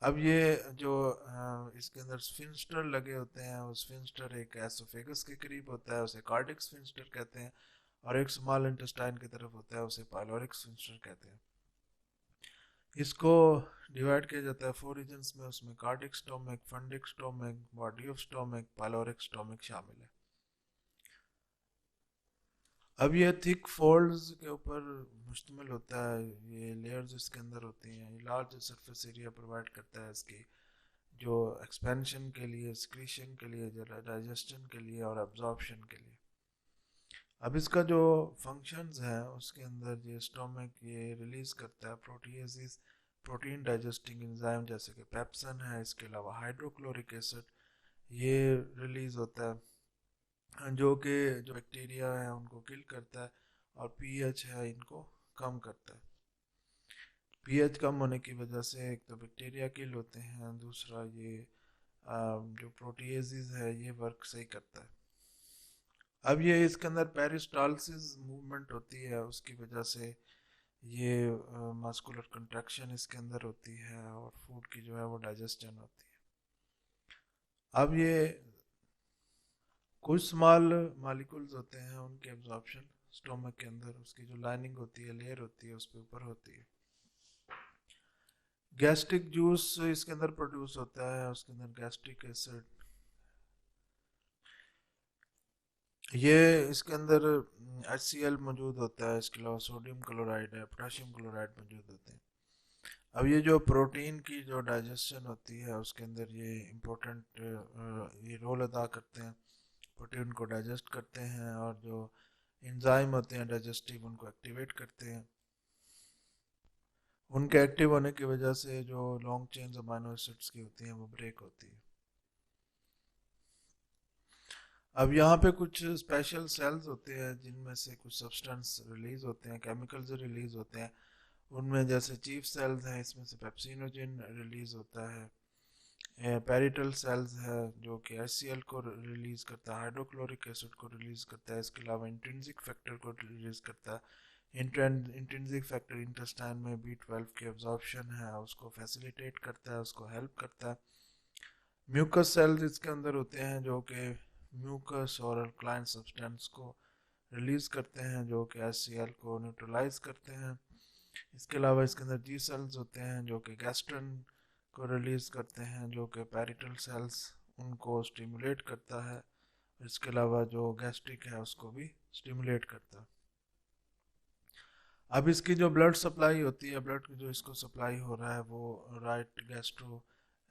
अब ये जो इसके अंदर स्फिंक्टर लगे होते हैं, वो स्फिंक्टर एक एसोफेगस के करीब होता है, उसे कार्डिक स्फिंक्टर कहते हैं। और एक स्मॉल इंटेस्टाइन की तरफ होता है, उसे पाइलोरिक स्फिंक्टर कहते हैं। इसको डिवाइड किया जाता है 4 रीजन्स में, उसमें cardiac stomach, fundic stomach, body of stomach, pyloric stomach शामिल है। अब ये थिक फोल्ड्स के ऊपर मुश्तमिल होता है, ये लेयर्स इसके अंदर होती हैं। ये लार्ज सरफेस एरिया प्रोवाइड करता है इसकी जो एक्सपेंशन के लिए, सिक्रीशन के लिए, डाइजेशन के लिए, और एब्जॉर्प्शन के लिए। अब इसका जो फंक्शंस हैं उसके अंदर ये स्टोमक ये रिलीज करता है प्रोटीएसिस, प्रोटीन डाइजेस्टिंग एंजाइम, जैसे कि पेप्सन है। इसके अलावा हाइड्रोक्लोरिक एसिड ये रिलीज होता है, जो कि जो बैक्टीरिया है उनको किल करता है। और पीएच है इनको कम करता है। पीएच कम होने की वजह से एक तो बैक्टीरिया किल होते हैं, दूसरा ये जो प्रोटीएसिस है ये वर्क सही करता है। अब ये इसके अंदर पेरिस्टालसिस मूवमेंट होती है, उसकी वजह से ये मस्कुलर कंट्रैक्शन इसके अंदर होती है, और फूड की जो है वो डाइजेशन होती है। अब ये कुछ स्मॉल मॉलिक्यूल्स होते हैं, उनके एब्जॉर्प्शन स्टोमक के अंदर उसकी जो लाइनिंग होती है, लेयर होती है, उस पर ऊपर होती है। गैस्ट्रिक जूस इसके अंदर प्रोड्यूस होता है, उसके अंदर गैस्ट्रिक एसिड। ये इसके अंदर HCl मौजूद होता है, इसके अलावा सोडियम क्लोराइड है, पोटेशियम क्लोराइड मौजूद होते हैं। अब ये जो प्रोटीन की जो डाइजेशन होती है उसके अंदर ये इम्पोर्टेंट ये रोल अदा करते हैं, प्रोटीन को डाइजेस्ट करते हैं, और जो एंजाइम होते हैं डाइजेस्टिव उनको एक्टिवेट करते हैं। उनके एक्टिव होने की वजह से जो लॉन्ग चेन अमाइनो एसिड्स की होती हैं वो ब्रेक होती है। अब यहाँ पे कुछ स्पेशल सेल्स होते हैं जिनमें से कुछ सब्सटेंस रिलीज होते हैं, केमिकल्स रिलीज होते हैं। उनमें जैसे चीफ सेल्स हैं, इसमें से पेप्सिनोजिन रिलीज होता है। पेरिटल सेल्स है जो कि HCl को रिलीज करता है, हाइड्रोक्लोरिक एसिड को रिलीज करता है। इसके अलावा इंट्रिंसिक फैक्टर को रिलीज करता है। इंट्रिंसिक फैक्टर इंटेस्टाइन में B12 की एब्जॉर्प्शन है उसको फैसिलिटेट करता है, उसको हेल्प करता है। म्यूकस सेल्स इसके अंदर होते हैं जो कि म्यूकस और अल्कलाइन सब्सटेंस को रिलीज करते हैं, जो कि HCl को न्यूट्रलाइज करते हैं। इसके अलावा इसके अंदर G सेल्स होते हैं जो कि गैस्ट्रन को रिलीज करते हैं, जो कि पैरिटल सेल्स उनको स्टिमुलेट करता है। इसके अलावा जो गैस्ट्रिक है उसको भी स्टिमुलेट करता है। अब इसकी जो ब्लड सप्लाई होती है, ब्लड की जो इसको सप्लाई हो रहा है वो right gastro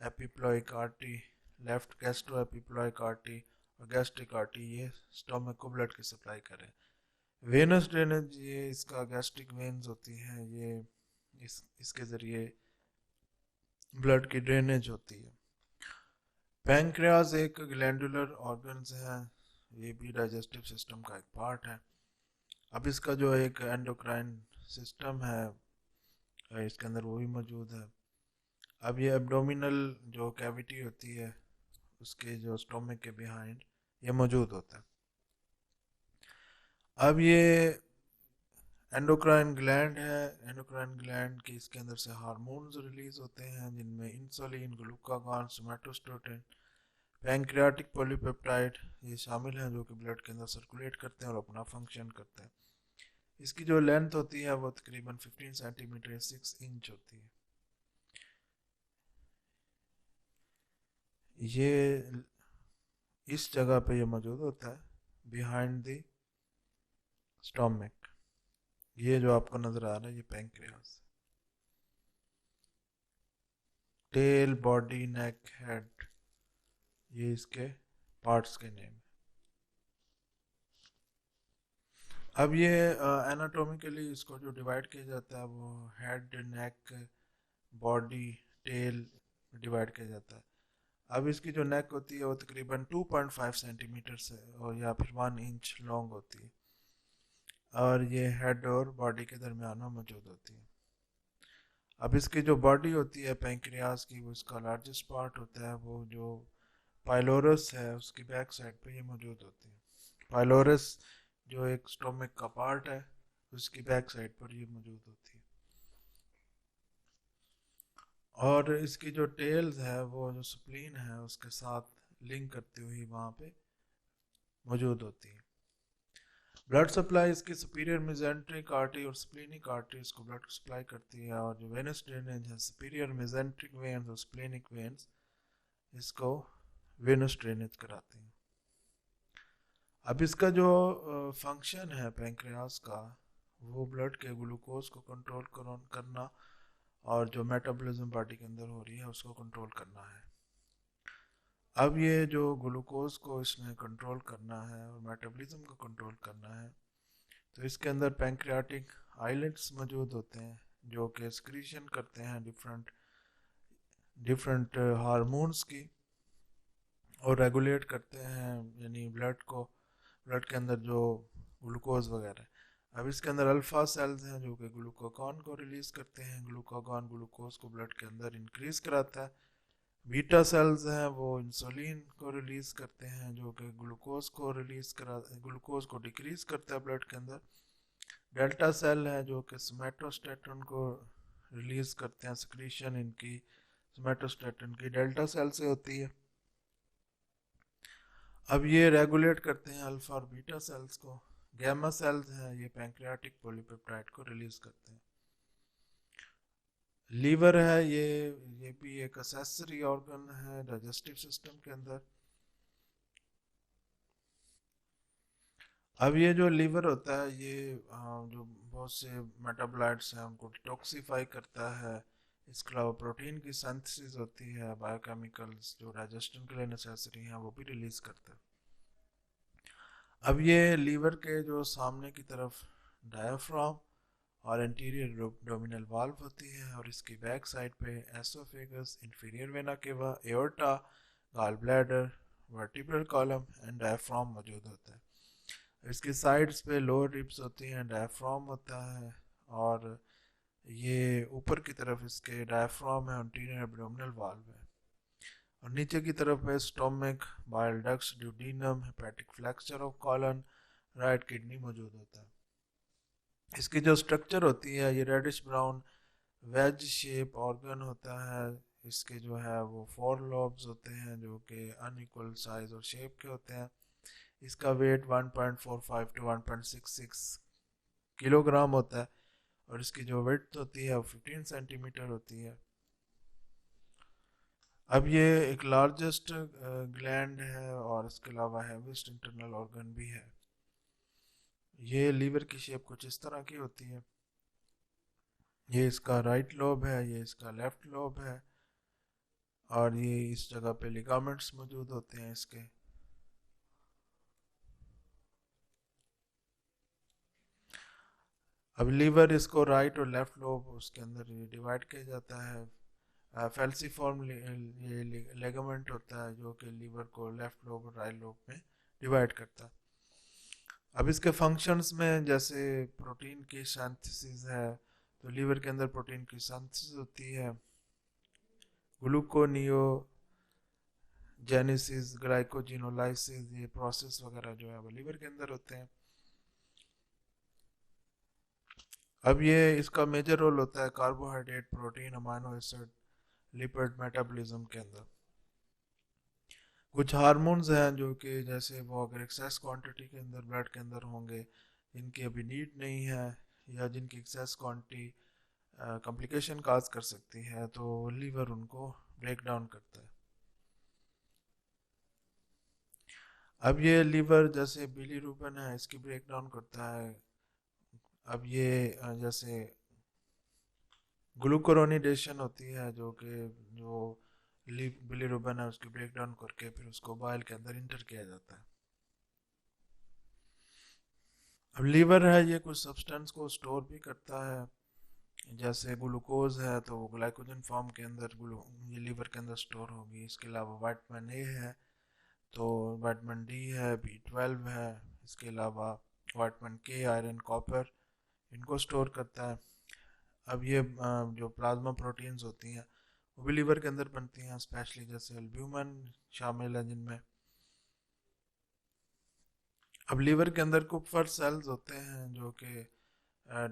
epiploic artery, left gastro epiploic artery और गैस्ट्रिक आर्टरी, ये स्टोमक को ब्लड की सप्लाई करें। वेनस ड्रेनेज, ये इसका गैस्ट्रिक वेन्स होती हैं, ये इसके ज़रिए ब्लड की ड्रेनेज होती है। पैंक्रियाज एक ग्लैंडुलर ऑर्गन्स है, ये भी डाइजेस्टिव सिस्टम का एक पार्ट है। अब इसका जो एक एंडोक्राइन सिस्टम है इसके अंदर वो भी मौजूद है। अब ये एब्डोमिनल जो कैविटी होती है उसके जो स्टोमक के बिहाइंड ये मौजूद होता है। अब ये एंडोक्राइन ग्लैंड है, एंडोक्राइन ग्लैंड के इसके अंदर से हार्मोन्स रिलीज होते हैं जिनमें insulin, glucagon, somatostatin, pancreatic polypeptide ये शामिल हैं जो कि ब्लड के अंदर सर्कुलेट करते हैं और अपना फंक्शन करते हैं। इसकी जो लेंथ होती है वो तकरीबन 15 सेंटीमीटर या 6 इंच होती है। ये इस जगह पे ये मौजूद होता है बिहाइंड द स्टोमक। ये जो आपको नजर आ रहा है ये पैंक्रियास। टेल, बॉडी, नेक, हेड, ये इसके पार्ट्स के नेम। अब ये एनाटोमिकली इसको जो डिवाइड किया जाता है वो हेड, नेक, बॉडी, टेल डिवाइड किया जाता है। अब इसकी जो नेक होती है वो तकरीबन 2.5 सेंटीमीटर से और या फिर 1 इंच लॉन्ग होती है, और ये हेड और बॉडी के दरमियान में मौजूद होती है। अब इसकी जो बॉडी होती है पैंक्रियास की, वो इसका लार्जेस्ट पार्ट होता है, वो जो पाइलोरस है उसकी बैक साइड पे ये मौजूद होती है। पाइलोरस जो एक स्टोमक का पार्ट है उसकी बैक साइड पर ये मौजूद होती है। और इसकी जो टेल्स है वो जो स्प्लीन है उसके साथ लिंक करती हुई वहाँ पे मौजूद होती है। ब्लड सप्लाई इसकी सुपीरियर मेजेंट्रिक आर्टरी और स्प्लीनिक आर्टरी इसको ब्लड सप्लाई करती है, और जो वेनस ड्रेनेज है सुपीरियर मेजेंट्रिक वेन्स और स्प्लीनिक वेन्स इसको वेनस ड्रेनेज कराती हैं। अब इसका जो फंक्शन है पैंक्रियास का वो ब्लड के ग्लूकोज को कंट्रोल करना और जो मेटाबॉलिज्म बॉडी के अंदर हो रही है उसको कंट्रोल करना है। अब ये जो ग्लूकोज को इसने कंट्रोल करना है और मेटाबॉलिज्म को कंट्रोल करना है, तो इसके अंदर पैंक्रियाटिक आइलेट्स मौजूद होते हैं जो कि एक्सक्रीशन करते हैं डिफरेंट डिफरेंट हार्मोन्स की और रेगुलेट करते हैं, यानी ब्लड के अंदर जो ग्लूकोज वगैरह है। अब इसके अंदर अल्फा सेल्स हैं जो कि ग्लूकागॉन को रिलीज करते हैं, ग्लूकागॉन ग्लूकोज को ब्लड के अंदर इंक्रीज कराता है। बीटा सेल्स हैं वो इंसुलिन को रिलीज करते हैं जो कि ग्लूकोज को डिक्रीज करता है ब्लड के अंदर। डेल्टा सेल है जो कि सोमैटोस्टेटिन को रिलीज करते हैं, सिक्रीशन इनकी सोमैटोस्टेटिन की डेल्टा सेल से होती है। अब ये रेगुलेट करते हैं अल्फा और बीटा सेल्स को। गैमा सेल्स हैं ये पैंक्रियाटिक पॉलीपेप्टाइड को रिलीज करते हैं। लीवर है ये भी एक एक्सेसरी ऑर्गन है डाइजेस्टिव सिस्टम के अंदर। अब ये जो लीवर होता है ये जो बहुत से मेटाबोलाइट्स हैं उनको डिटॉक्सिफाई करता है। इसके अलावा प्रोटीन की सिंथेसिस होती है, बायोकेमिकल्स जो डाइजेशन के लिए नेसेसरी हैं वो भी रिलीज करता है। अब ये लीवर के जो सामने की तरफ डायाफ्राम और एंटीरियर डोमिनल वाल्व होती है, और इसकी बैक साइड पे oesophagus, inferior vena cava, aorta, gall bladder, vertebral column and diaphragm मौजूद होता है। इसकी साइड्स पे लोअर रिब्स होती हैं, डायाफ्राम होता है, और ये ऊपर की तरफ इसके डायाफ्राम है, एंटीरियर एब्डोमिनल वाल्व है, और नीचे की तरफ है stomach, bile ducts, duodenum, hepatic flexure of colon, right kidney मौजूद होता है। इसकी जो स्ट्रक्चर होती है ये reddish brown wedge shape organ होता है। इसके जो है वो 4 लॉब्स होते हैं जो कि अनइक्वल साइज और शेप के होते हैं। इसका वेट 1.45 टू 1.66 किलोग्राम होता है, और इसकी जो विड्थ होती है वो 15 सेंटीमीटर होती है। अब ये एक लार्जेस्ट ग्लैंड है और इसके अलावा हैवीस्ट इंटरनल ऑर्गन भी है। ये लीवर की शेप कुछ इस तरह की होती है। ये इसका राइट लोब है, ये इसका लेफ्ट लोब है, और ये इस जगह पे लिगामेंट्स मौजूद होते हैं इसके। अब लीवर इसको राइट और लेफ्ट लोब उसके अंदर ये डिवाइड किया जाता है। फेल्सीफॉर्म ये लेगामेंट होता है जो कि लीवर को लेफ्ट लोब और राइट लोब में डिवाइड करता है। अब इसके फंक्शंस में जैसे प्रोटीन की सिंथेसिस है, तो लीवर के अंदर प्रोटीन की सिंथेसिस होती है। ग्लूकोनियो जेनेसिस, ग्लाइकोजिनोलाइसिस, ये प्रोसेस वगैरह जो है वो लीवर के अंदर होते हैं। अब ये इसका मेजर रोल होता है carbohydrate, protein, amino acid, lipid metabolism के अंदर। कुछ हार्मोन्स हैं जो कि जैसे वो अगर एक्सेस क्वांटिटी के अंदर ब्लड के अंदर होंगे, जिनकी अभी नीड नहीं है, या जिनकी एक्सेस क्वांटिटी कॉम्प्लिकेशन काज कर सकती है, तो लीवर उनको ब्रेक डाउन करता है। अब ये लीवर जैसे बिलीरुबिन है इसकी ब्रेक डाउन करता है। अब ये जैसे ग्लूकोरोनिडेशन होती है जो कि जो बिलीरुबिन है उसकी ब्रेक डाउन करके फिर उसको बाइल के अंदर इंटर किया जाता है। अब लीवर है ये कुछ सब्सटेंस को स्टोर भी करता है, जैसे ग्लूकोज है तो वो ग्लाइकोजन फॉर्म के अंदर ये लीवर के अंदर स्टोर होगी। इसके अलावा विटामिन ए है, तो विटामिन डी है, B12 है, इसके अलावा विटामिन के, आयरन, कॉपर, इनको स्टोर करता है। अब ये जो प्लाज्मा प्रोटीन्स होती हैं वो भी लीवर के अंदर बनती हैं, स्पेशली जैसे एल्ब्यूमिन शामिल है जिनमें। अब लीवर के अंदर कुपफर सेल्स होते हैं जो कि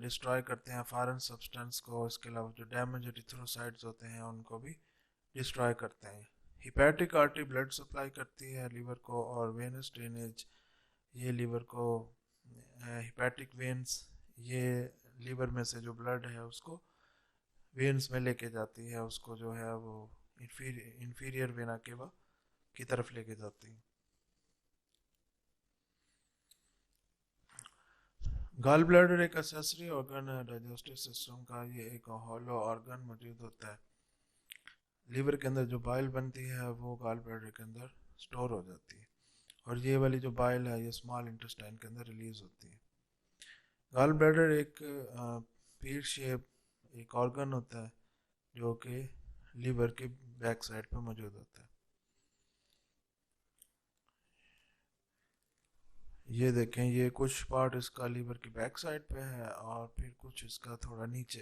डिस्ट्रॉय करते हैं फॉरेन सब्सटेंस को। इसके अलावा जो डैमेज एरिथ्रोसाइट्स होते हैं उनको भी डिस्ट्रॉय करते हैं। हिपैटिक आर्टरी ब्लड सप्लाई करती है लीवर को, और वेनस ड्रेनेज ये लीवर को हिपैटिक वेन्स ये लीवर में से जो ब्लड है उसको वेन्स में लेके जाती है, उसको जो है वो इंफीरियर वेना केवा की तरफ लेके जाती है। गॉल ब्लैडर एक एक्सेसरी ऑर्गन है डाइजेस्टिव सिस्टम का। ये एक हॉलो ऑर्गन मौजूद होता है। लीवर के अंदर जो बाइल बनती है वो गॉल ब्लैडर के अंदर स्टोर हो जाती है, और ये वाली जो बाइल है ये स्मॉल इंटेस्टाइन के अंदर रिलीज होती है। गॉल ब्लैडर एक पीर शेप एक ऑर्गन होता है जो कि लीवर के बैक साइड पे मौजूद होता है। ये देखें, ये कुछ पार्ट इसका लीवर की बैक साइड पे है और फिर कुछ इसका थोड़ा नीचे।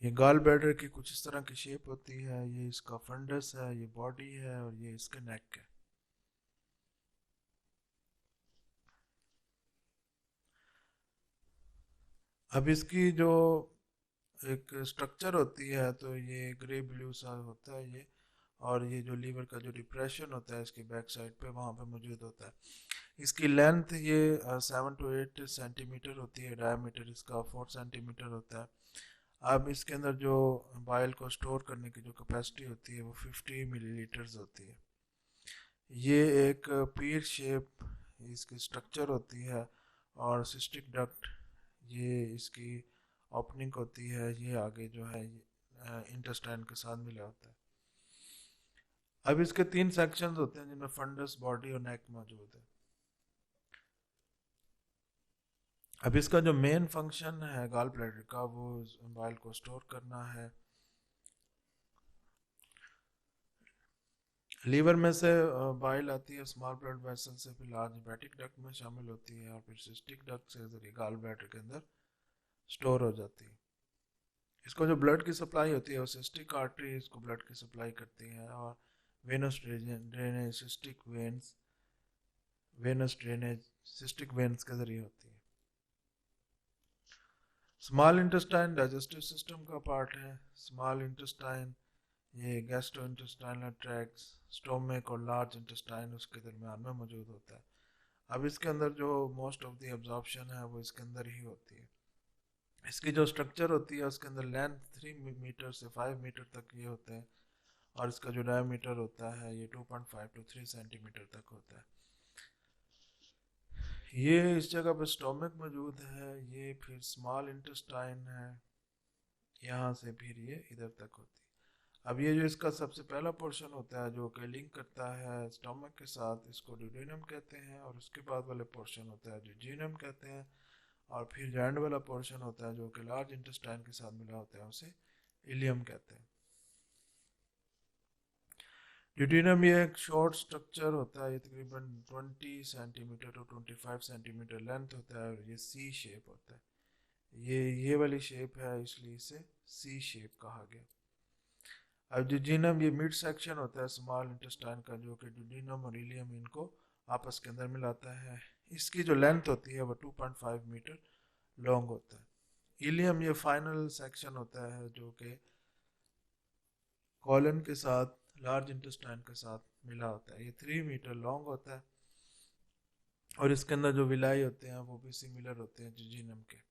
ये गॉल ब्लैडर की कुछ इस तरह की शेप होती है। ये इसका फंडस है, ये बॉडी है, और ये इसका नेक है। अब इसकी जो एक स्ट्रक्चर होती है तो ये ग्रे ब्लू सा होता है ये, और ये जो लीवर का जो डिप्रेशन होता है इसकी बैक साइड पे वहाँ पे मौजूद होता है। इसकी लेंथ ये 7 to 8 सेंटीमीटर होती है, डायमीटर इसका 4 सेंटीमीटर होता है। अब इसके अंदर जो बाइल को स्टोर करने की जो कैपेसिटी होती है वो 50 मिलीलीटर्स होती है। ये एक पीर शेप इसकी स्ट्रक्चर होती है, और सिस्टिक डक्ट ये इसकी ओपनिंग होती है, ये आगे जो है इंटेस्टाइन के साथ मिला होता है। अब इसके 3 सेक्शंस होते हैं जिनमें फंडस, बॉडी और नेक मौजूद है। अब इसका जो मेन फंक्शन है गॉल ब्लैडर का, वो बाइल को स्टोर करना है। लीवर में से बाइल आती है स्मॉल ब्लड वेसल से, फिर लार्ज हेपेटिक डक्ट में शामिल होती है, और फिर सिस्टिक डक्ट से जरिए गॉल ब्लैडर के अंदर स्टोर हो जाती है। इसको जो ब्लड की सप्लाई होती है वो सिस्टिक आर्टरी इसको ब्लड की सप्लाई करती है, और वेनस ड्रेनेज सिस्टिक वेन्स के जरिए होती है। स्मॉल इंटेस्टाइन डाइजेस्टिव सिस्टम का पार्ट है। स्मॉल इंटेस्टाइन ये गैस्ट्रो इंटेस्टाइनल ट्रैक्ट, स्टोमक और लार्ज इंटेस्टाइन उसके दरमियान में मौजूद होता है। अब इसके अंदर जो मोस्ट ऑफ द एब्जॉर्प्शन है वो इसके अंदर ही होती है। इसकी जो स्ट्रक्चर होती है उसके अंदर लेंथ 3 मीटर से 5 मीटर तक ये होते हैं, और इसका जो डायमीटर होता है ये 2.5 to 3 सेंटीमीटर तक होता है। ये इस जगह पर स्टोमक मौजूद है, ये फिर स्मॉल इंटेस्टाइन है, यहाँ से फिर ये इधर तक होती है। अब ये जो इसका सबसे पहला पोर्शन होता है जो कि लिंक करता है स्टोमक के साथ, इसको ड्यूडेनम कहते हैं, और उसके बाद वाले पोर्शन होता है जेजुनम कहते हैं, और फिर जो एंड वाला पोर्शन होता है जो कि लार्ज इंटेस्टाइन के साथ मिला होता है उसे इलियम कहते हैं। ड्यूडेनम ये एक शॉर्ट स्ट्रक्चर होता है, ये तकरीबन 20 सेंटीमीटर टू 25 सेंटीमीटर लेंथ होता है, और ये सी शेप होता है। ये वाली शेप है इसलिए इसे सी शेप कहा गया। अब ड्यूडेनम ये मिड सेक्शन होता है स्मॉल इंटेस्टाइन का, जो कि ड्यूडेनम और इलियम इनको आपस के अंदर मिलाता है। इसकी जो लेंथ होती है वो 2.5 मीटर लॉन्ग होता है। इलियम ये फाइनल सेक्शन होता है जो कि कॉलन के साथ लार्ज इंटेस्टाइन के साथ मिला होता है, ये 3 मीटर लॉन्ग होता है, और इसके अंदर जो विलाई होते हैं वो भी सिमिलर होते हैं जेजुनम के।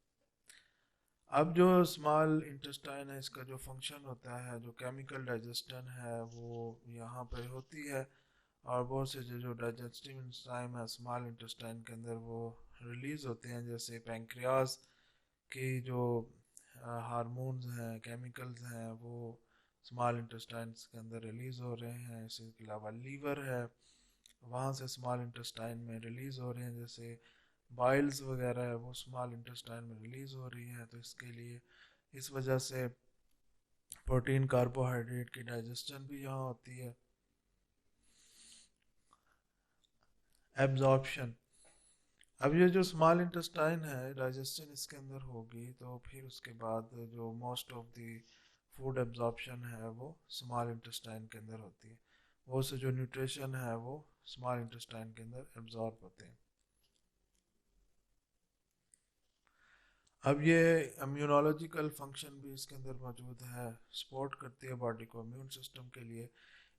अब जो स्मॉल इंटेस्टाइन है इसका जो फंक्शन होता है, जो केमिकल डाइजेशन है वो यहाँ पर होती है, और बहुत से जो डाइजेस्टिव एंजाइम है स्मॉल इंटेस्टाइन के अंदर वो रिलीज होते हैं, जैसे पैंक्रियाज की जो हार्मोन्स हैं, केमिकल्स हैं, वो स्मॉल इंटेस्टाइन के अंदर रिलीज हो रहे हैं। इसके अलावा लीवर है, वहाँ से स्मॉल इंटेस्टाइन में रिलीज हो रहे हैं, जैसे बाइल्स वगैरह है वो स्मॉल इंटेस्टाइन में रिलीज हो रही है। तो इसके लिए इस वजह से प्रोटीन कार्बोहाइड्रेट की डाइजेशन भी यहाँ होती है। एब्जॉर्प्शन, अब ये जो स्मॉल इंटेस्टाइन है डाइजेशन इसके अंदर होगी, तो फिर उसके बाद जो most of the food absorption है वो स्मॉल इंटेस्टाइन के अंदर होती है। वो से जो न्यूट्रिशन है वो स्मॉल इंटेस्टाइन के अंदर एब्जॉर्ब होते हैं। अब ये इम्यूनोलॉजिकल फंक्शन भी इसके अंदर मौजूद है, सपोर्ट करती है बॉडी को इम्यून सिस्टम के लिए।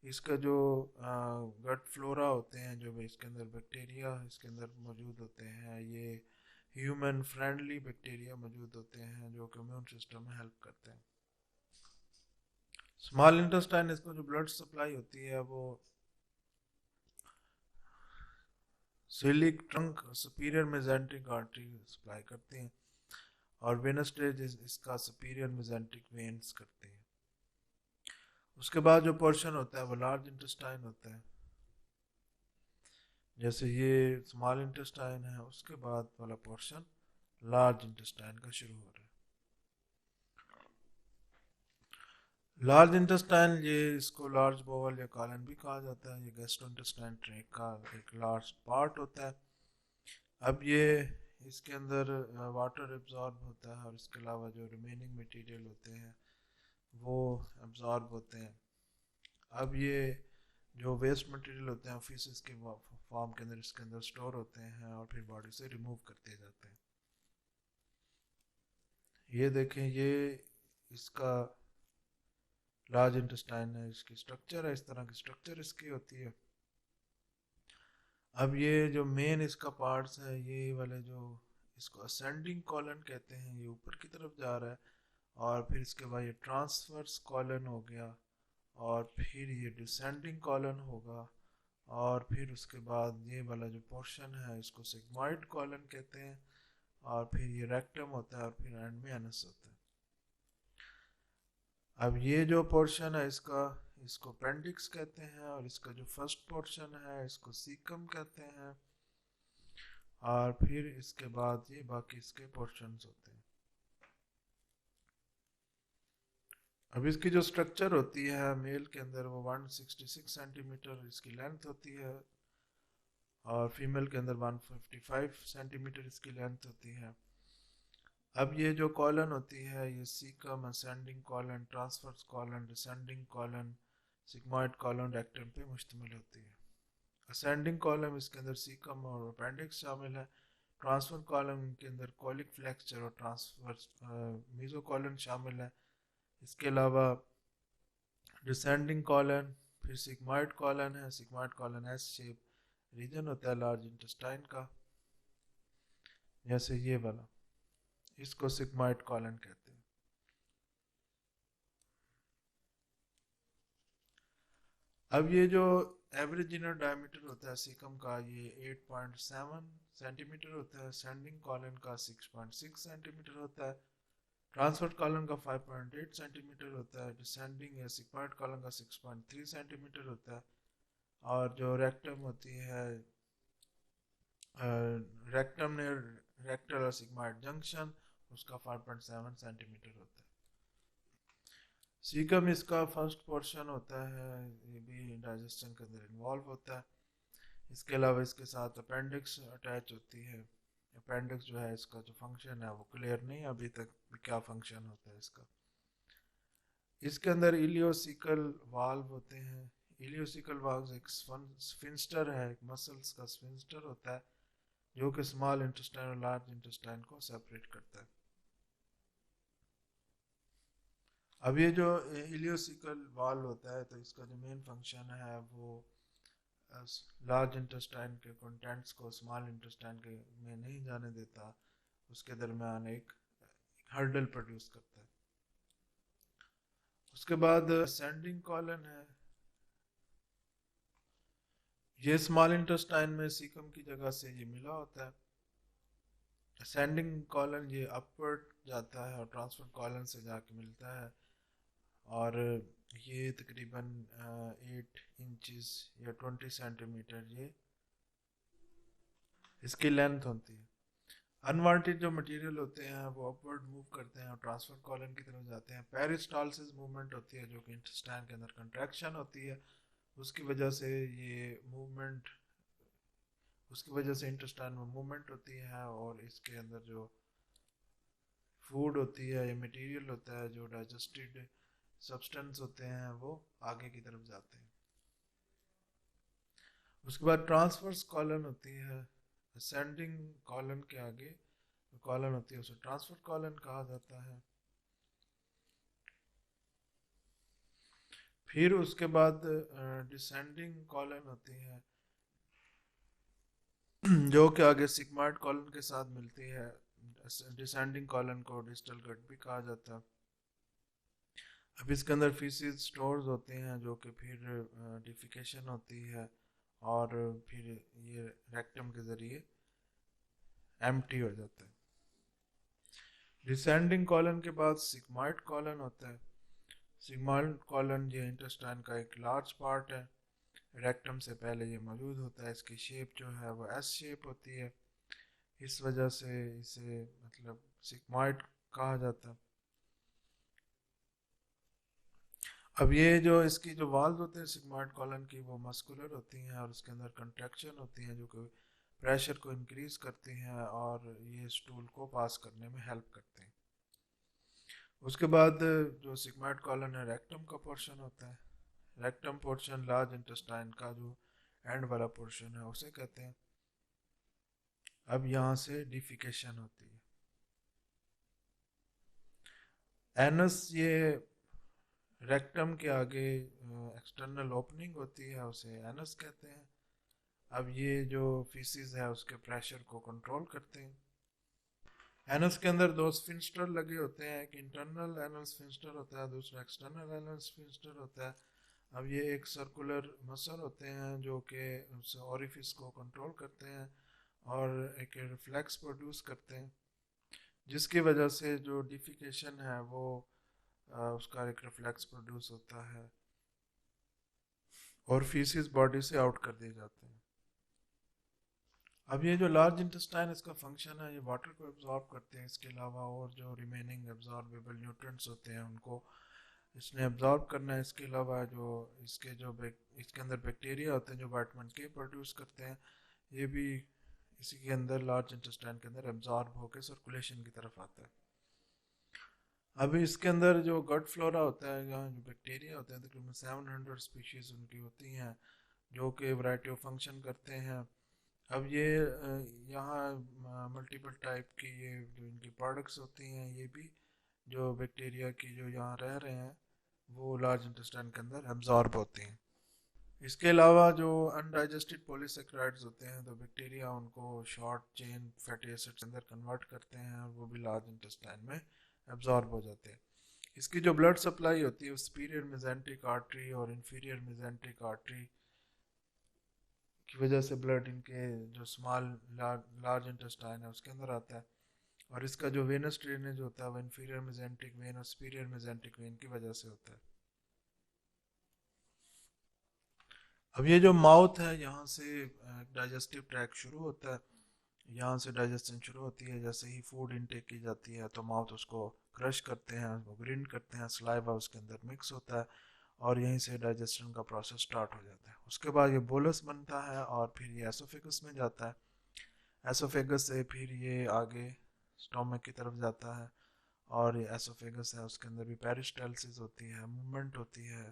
इसका जो गट फ्लोरा होते हैं, जो इसके अंदर बैक्टीरिया इसके अंदर मौजूद होते हैं, ये ह्यूमन फ्रेंडली बैक्टीरिया मौजूद होते हैं जो कि इम्यून सिस्टम में हेल्प करते हैं। स्मॉल इंटेस्टाइन इसको जो ब्लड सप्लाई होती है वो सिलिक ट्रंक सुपीरियर मेजेंटिक आर्टरी सप्लाई करते हैं, और वेनस स्टेज इसका सुपीरियर मेजेंटिक वेन्स करते हैं। उसके बाद जो पोर्शन होता है वो लार्ज इंटेस्टाइन होता है, जैसे ये स्मॉल इंटेस्टाइन है उसके बाद वाला पोर्शन लार्ज इंटेस्टाइन का शुरू हो रहा है। लार्ज इंटेस्टाइन ये इसको लार्ज बोवल या कॉलन भी कहा जाता है, ये गैस्ट्रोइंटेस्टाइन ट्रैक का एक लार्ज पार्ट होता है। अब ये इसके अंदर वाटर एब्जॉर्ब होता है, और इसके अलावा जो रिमेनिंग मटेरियल होते हैं वो एब्जॉर्ब होते हैं। अब ये जो वेस्ट मटेरियल होते हैं फीसेस के फॉर्म के अंदर इसके अंदर स्टोर होते हैं, और फिर बॉडी से रिमूव करते जाते हैं। ये देखें, ये इसका लार्ज इंटेस्टाइन है, इसकी स्ट्रक्चर है, इस तरह की स्ट्रक्चर इसकी होती है। अब ये जो मेन इसका पार्ट्स है, ये वाले जो इसको असेंडिंग कॉलन कहते हैं, ये ऊपर की तरफ जा रहा है, और फिर इसके बाद ये ट्रांसवर्स कॉलन हो गया, और फिर ये डिसेंडिंग कॉलन होगा, और फिर उसके बाद ये वाला जो पोर्शन है इसको सिग्मॉइड कॉलन कहते हैं, और फिर ये रेक्टम होता है, और फिर एंड में एनस होता है। अब ये जो पोर्शन है इसको अपेंडिक्स कहते हैं, और इसका जो फर्स्ट पोर्शन है इसको सीकम कहते हैं, और फिर इसके बाद ये बाकी इसके पोर्शंस होते हैं। अब इसकी जो स्ट्रक्चर होती है मेल के अंदर वो 166 सेंटीमीटर इसकी लेंथ होती है, और फीमेल के अंदर 155 सेंटीमीटर इसकी लेंथ होती है। अब ये जो कॉलन होती है ये caecum, ascending colon, transverse colon, descending colon, sigmoid colon, rectum पे मुश्तमिल होती है। असेंडिंग कॉलम इसके अंदर सीकम और अपेंडिक्स शामिल है। ट्रांसफर कॉलम के अंदर कॉलिक फ्लेक्चर और ट्रांसवर्स मीजोकॉलन शामिल है। इसके अलावा डिसेंडिंग कॉलन, फिर सिग्मॉइड कॉलन है। Sigmoid colon S shape region होता है लार्ज इंटेस्टाइन का, जैसे ये वाला, इसको सिग्मॉइड कॉलन कहते हैं। अब ये जो एवरेज इनर डायमीटर होता है सीकम का ये 8.7 सेंटीमीटर होता है। असेंडिंग कॉलन का 6.6 सेंटीमीटर होता है। ट्रांसवर्स कॉलन का 5.8 सेंटीमीटर होता है। डिसेंडिंग या सिग्मॉइड कॉलन का 6.3 सेंटीमीटर होता है। और जो रेक्टम होती है, रेक्टम ने रेक्टल और सिग्मॉइड जंक्शन, उसका 5.7 सेंटीमीटर होता है। सीकम इसका फर्स्ट पोर्शन होता है, ये भी डाइजेशन के अंदर इन्वॉल्व होता है। इसके अलावा इसके साथ अपेंडिक्स अटैच होती है। अपेंडिक्स जो है इसका जो फंक्शन है वो क्लियर नहीं है अभी तक, क्या फंक्शन होता है इसका। इसके अंदर इलियोसिकल वाल्व होते हैं। इलियोसिकल वाल्व एक स्फिंक्टर है, एक मसल्स का स्फिंक्टर होता है जो कि स्मॉल इंटेस्टाइन और लार्ज इंटेस्टाइन को सेपरेट करता है। अब ये जो इलियोसिकल वाल्व होता है तो इसका जो मेन फंक्शन है वो लार्ज इंटेस्टाइन के कंटेंट्स को स्मॉल इंटेस्टाइन के में नहीं जाने देता, उसके दरमियान एक हर्डल प्रोड्यूस करता है। उसके बाद असेंडिंग कॉलन है, ये स्मॉल इंटेस्टाइन में सीकम की जगह से ये मिला होता है। असेंडिंग कॉलन ये अपवर्ड जाता है और ट्रांसफर कॉलन से जाके मिलता है, और ये तकरीबन 8 इंचेस या 20 सेंटीमीटर ये इसकी लेंथ होती है। अनवांटेड जो मटेरियल होते हैं वो अपवर्ड मूव करते हैं और ट्रांसफर कॉलन की तरफ जाते हैं। पेरिस्टालसिस मूवमेंट होती है जो कि इंटेस्टाइन के अंदर कंट्रैक्शन होती है, उसकी वजह से ये मूवमेंट, उसकी वजह से इंटेस्टाइन में मूवमेंट होती है, और इसके अंदर जो फूड होती है या मटेरियल होता है, जो डाइजेस्टेड सब्सटेंस होते हैं वो आगे की तरफ जाते हैं। उसके बाद ट्रांसवर्स कॉलन होती है। असेंडिंग कॉलन के आगे कॉलन होती है उसे ट्रांसफर कॉलन कहा जाता है। फिर उसके बाद डिसेंडिंग कॉलन होती है जो कि आगे सिग्मॉइड कॉलन के साथ मिलती है। डिसेंडिंग कॉलन को डिस्टल गट भी कहा जाता है। अब इसके अंदर फीसिस स्टोर्स होते हैं जो कि फिर डिफिकेशन होती है, और फिर ये रेक्टम के जरिए एम्प्टी हो जाता है। डिसेंडिंग कॉलन के बाद सिग्मॉइड कॉलन होता है। सिग्मॉइड कॉलन ये इंटेस्टाइन का एक लार्ज पार्ट है, रेक्टम से पहले ये मौजूद होता है। इसकी शेप जो है वो एस शेप होती है, इस वजह से इसे मतलब सिग्मॉइड कहा जाता है। अब ये जो इसकी जो वाल्व होते हैं सिग्मॉइड कॉलन की वो मस्कुलर होती हैं, और उसके अंदर कंट्रैक्शन होती हैं जो कि प्रेशर को इंक्रीज करती हैं और ये स्टूल को पास करने में हेल्प करते हैं। उसके बाद जो सिग्मॉइड कॉलन है रेक्टम का पोर्शन होता है। रेक्टम पोर्शन लार्ज इंटेस्टाइन का जो एंड वाला पोर्शन है उसे कहते हैं। अब यहाँ से डिफिकेशन होती है। एनस ये रेक्टम के आगे एक्सटर्नल ओपनिंग होती है, उसे एनस कहते हैं। अब ये जो फीसिस है उसके प्रेशर को कंट्रोल करते हैं। एनस के अंदर दो स्फिंक्टर लगे होते हैं, एक इंटरनल एनल स्फिंक्टर होता है, दूसरा एक्सटर्नल एनल स्फिंक्टर होता है। अब ये एक सर्कुलर मसल होते हैं जो कि उस ओरिफिस को कंट्रोल करते हैं और एक रिफ्लेक्स प्रोड्यूस करते हैं, जिसकी वजह से जो डिफिकेशन है वो उसका एक रिफ्लेक्स प्रोड्यूस होता है और फीसिस बॉडी से आउट कर दिए जाते हैं। अब ये जो लार्ज इंटेस्टाइन, इसका फंक्शन है, ये वाटर को एब्जॉर्ब करते हैं, इसके अलावा और जो रिमेनिंग एब्जॉर्बेबल न्यूट्रिएंट्स होते हैं उनको इसने एब्जॉर्ब करना है। इसके अलावा जो इसके अंदर बैक्टीरिया होते हैं जो विटामिन के प्रोड्यूस करते हैं, ये भी इसी के अंदर लार्ज इंटेस्टाइन के अंदर एब्जॉर्ब होकर सर्कुलेशन की तरफ आता है। अभी इसके अंदर जो गट फ्लोरा होता है, यहाँ जो बैक्टीरिया होते हैं तकरीबन 700 स्पीशीज उनकी होती हैं जो कि वैरायटी ऑफ फंक्शन करते हैं। अब ये यहाँ मल्टीपल टाइप की ये जो इनकी प्रोडक्ट्स होती हैं, ये भी जो बैक्टीरिया की जो यहाँ रह रहे हैं वो लार्ज इंटेस्टाइन के अंदर एब्जॉर्ब होती हैं। इसके अलावा जो अनडाइजेस्टेड पॉलीसेक्राइड्स होते हैं तो बैक्टीरिया उनको शॉर्ट चेन फैटी एसिड्स के अंदर कन्वर्ट करते हैं और वो भी लार्ज इंटेस्टाइन में एब्जॉर्ब हो जाते हैं। इसकी जो ब्लड सप्लाई होती है वो सुपीरियर मेसेंटिक आर्टरी और इंफीरियर मेसेंटिक आर्टरी की वजह से ब्लड इनके जो स्मॉल लार्ज इंटेस्टाइन है उसके अंदर आता है, और इसका जो वेनस ड्रेनेज होता है वो इंफीरियर मेसेंटिक वेन और सुपीरियर मेसेंटिक वेन की वजह से होता है। अब ये जो माउथ है, यहाँ से डाइजेस्टिव ट्रैक शुरू होता है, यहाँ से डाइजेशन शुरू होती है। जैसे ही फूड इनटेक की जाती है तो माउथ उसको क्रश करते हैं, उसको ग्रिंड करते हैं, सलाइवा उसके अंदर मिक्स होता है और यहीं से डाइजेशन का प्रोसेस स्टार्ट हो जाता है। उसके बाद ये बोलस बनता है और फिर ये एसोफेगस में जाता है। एसोफेगस से फिर ये आगे स्टोमक की तरफ जाता है और ये एसोफेगस है उसके अंदर भी पेरिस्टालसिस होती है, मूवमेंट होती है,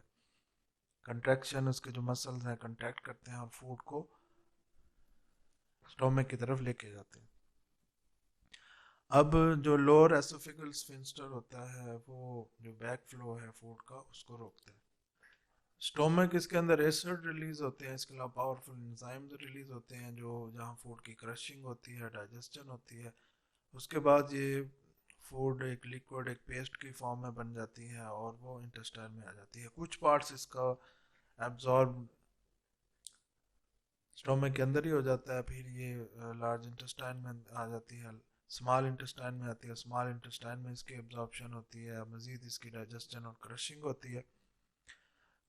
कंट्रैक्शन, उसके जो मसल्स हैं कंट्रैक्ट करते हैं और फूड को स्टोमक की तरफ लेके जाते हैं। अब जो लोअर एसोफेगल स्फिंक्टर होता है वो जो बैक फ्लो है फूड का उसको रोकता है। स्टोमक, इसके अंदर एसिड रिलीज होते हैं, इसके अलावा पावरफुल एंजाइम्स रिलीज होते हैं जो जहाँ फूड की क्रशिंग होती है, डाइजेशन होती है। उसके बाद ये फूड एक लिक्विड, एक पेस्ट की फॉर्म में बन जाती है और वो इंटेस्टाइन में आ जाती है। कुछ पार्ट्स इसका एब्जॉर्ब स्टोमक के अंदर ही हो जाता है, फिर ये लार्ज इंटेस्टाइन में आ जाती है, स्मॉल इंटेस्टाइन में आती है, स्मॉल इंटेस्टाइन में इसकी एब्जॉर्प्शन होती है, मज़ीद इसकी डाइजेशन और क्रशिंग होती है।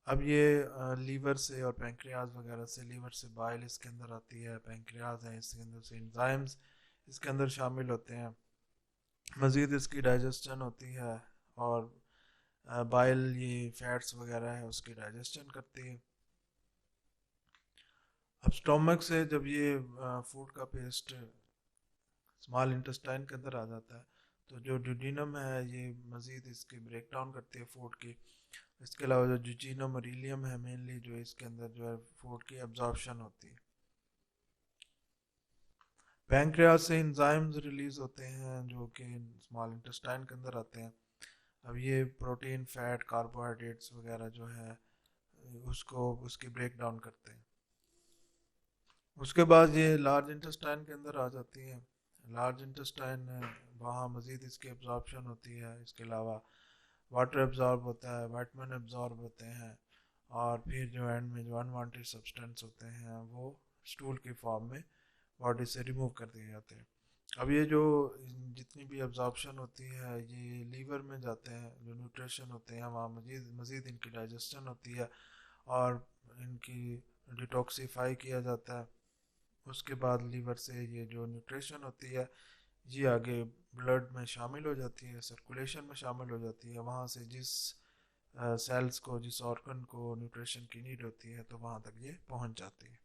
अब ये लीवर से और पैंक्रियाज वगैरह से, लीवर से बाइल इसके अंदर आती है, पैंक्रियाज है इसके अंदर से एंजाइम्स इसके अंदर शामिल होते हैं, मज़ीद इसकी डाइजेशन होती है और बाइल ये फैट्स वगैरह है उसकी डाइजेशन करती है। अब स्टोमक से जब ये फूड का पेस्ट स्मॉल इंटेस्टाइन के अंदर आ जाता है तो जो ड्यूडेनम है ये मज़ीद इसकी ब्रेक डाउन करती है फूड की। इसके अलावा जो जुजिनम और इलियम है मेनली जो इसके अंदर जो है फूड की एब्जॉर्प्शन होती है। पैंक्रियास से एंजाइम्स रिलीज होते हैं जो कि स्मॉल इंटेस्टाइन के अंदर आते हैं। अब ये प्रोटीन, फैट, कार्बोहाइड्रेट्स वगैरह जो है उसको उसकी ब्रेक डाउन करते हैं। उसके बाद ये लार्ज इंटेस्टाइन के अंदर आ जाती है। लार्ज इंटेस्टाइन वहाँ मज़ीद इसकी एब्जॉर्प्शन होती है। इसके अलावा वाटर एब्जॉर्ब होता है, वाइटमिन एब्जॉर्ब होते हैं और फिर जो एंड में जो अनवांटेड सब्सटेंस होते हैं वो स्टूल की फॉर्म में बॉडी से रिमूव कर दिए जाते हैं। अब ये जो जितनी भी एब्जॉर्प्शन होती है ये लीवर में जाते हैं, जो न्यूट्रिशन होते हैं वहाँ मज़ीद मज़ीद इनकी डाइजेशन होती है और इनकी डिटॉक्सीफाई किया जाता है। उसके बाद लीवर से ये जो न्यूट्रिशन होती है ये आगे ब्लड में शामिल हो जाती है, सर्कुलेशन में शामिल हो जाती है। वहाँ से जिस सेल्स को, जिस ऑर्गन को न्यूट्रिशन की नीड होती है तो वहाँ तक ये पहुँच जाती है।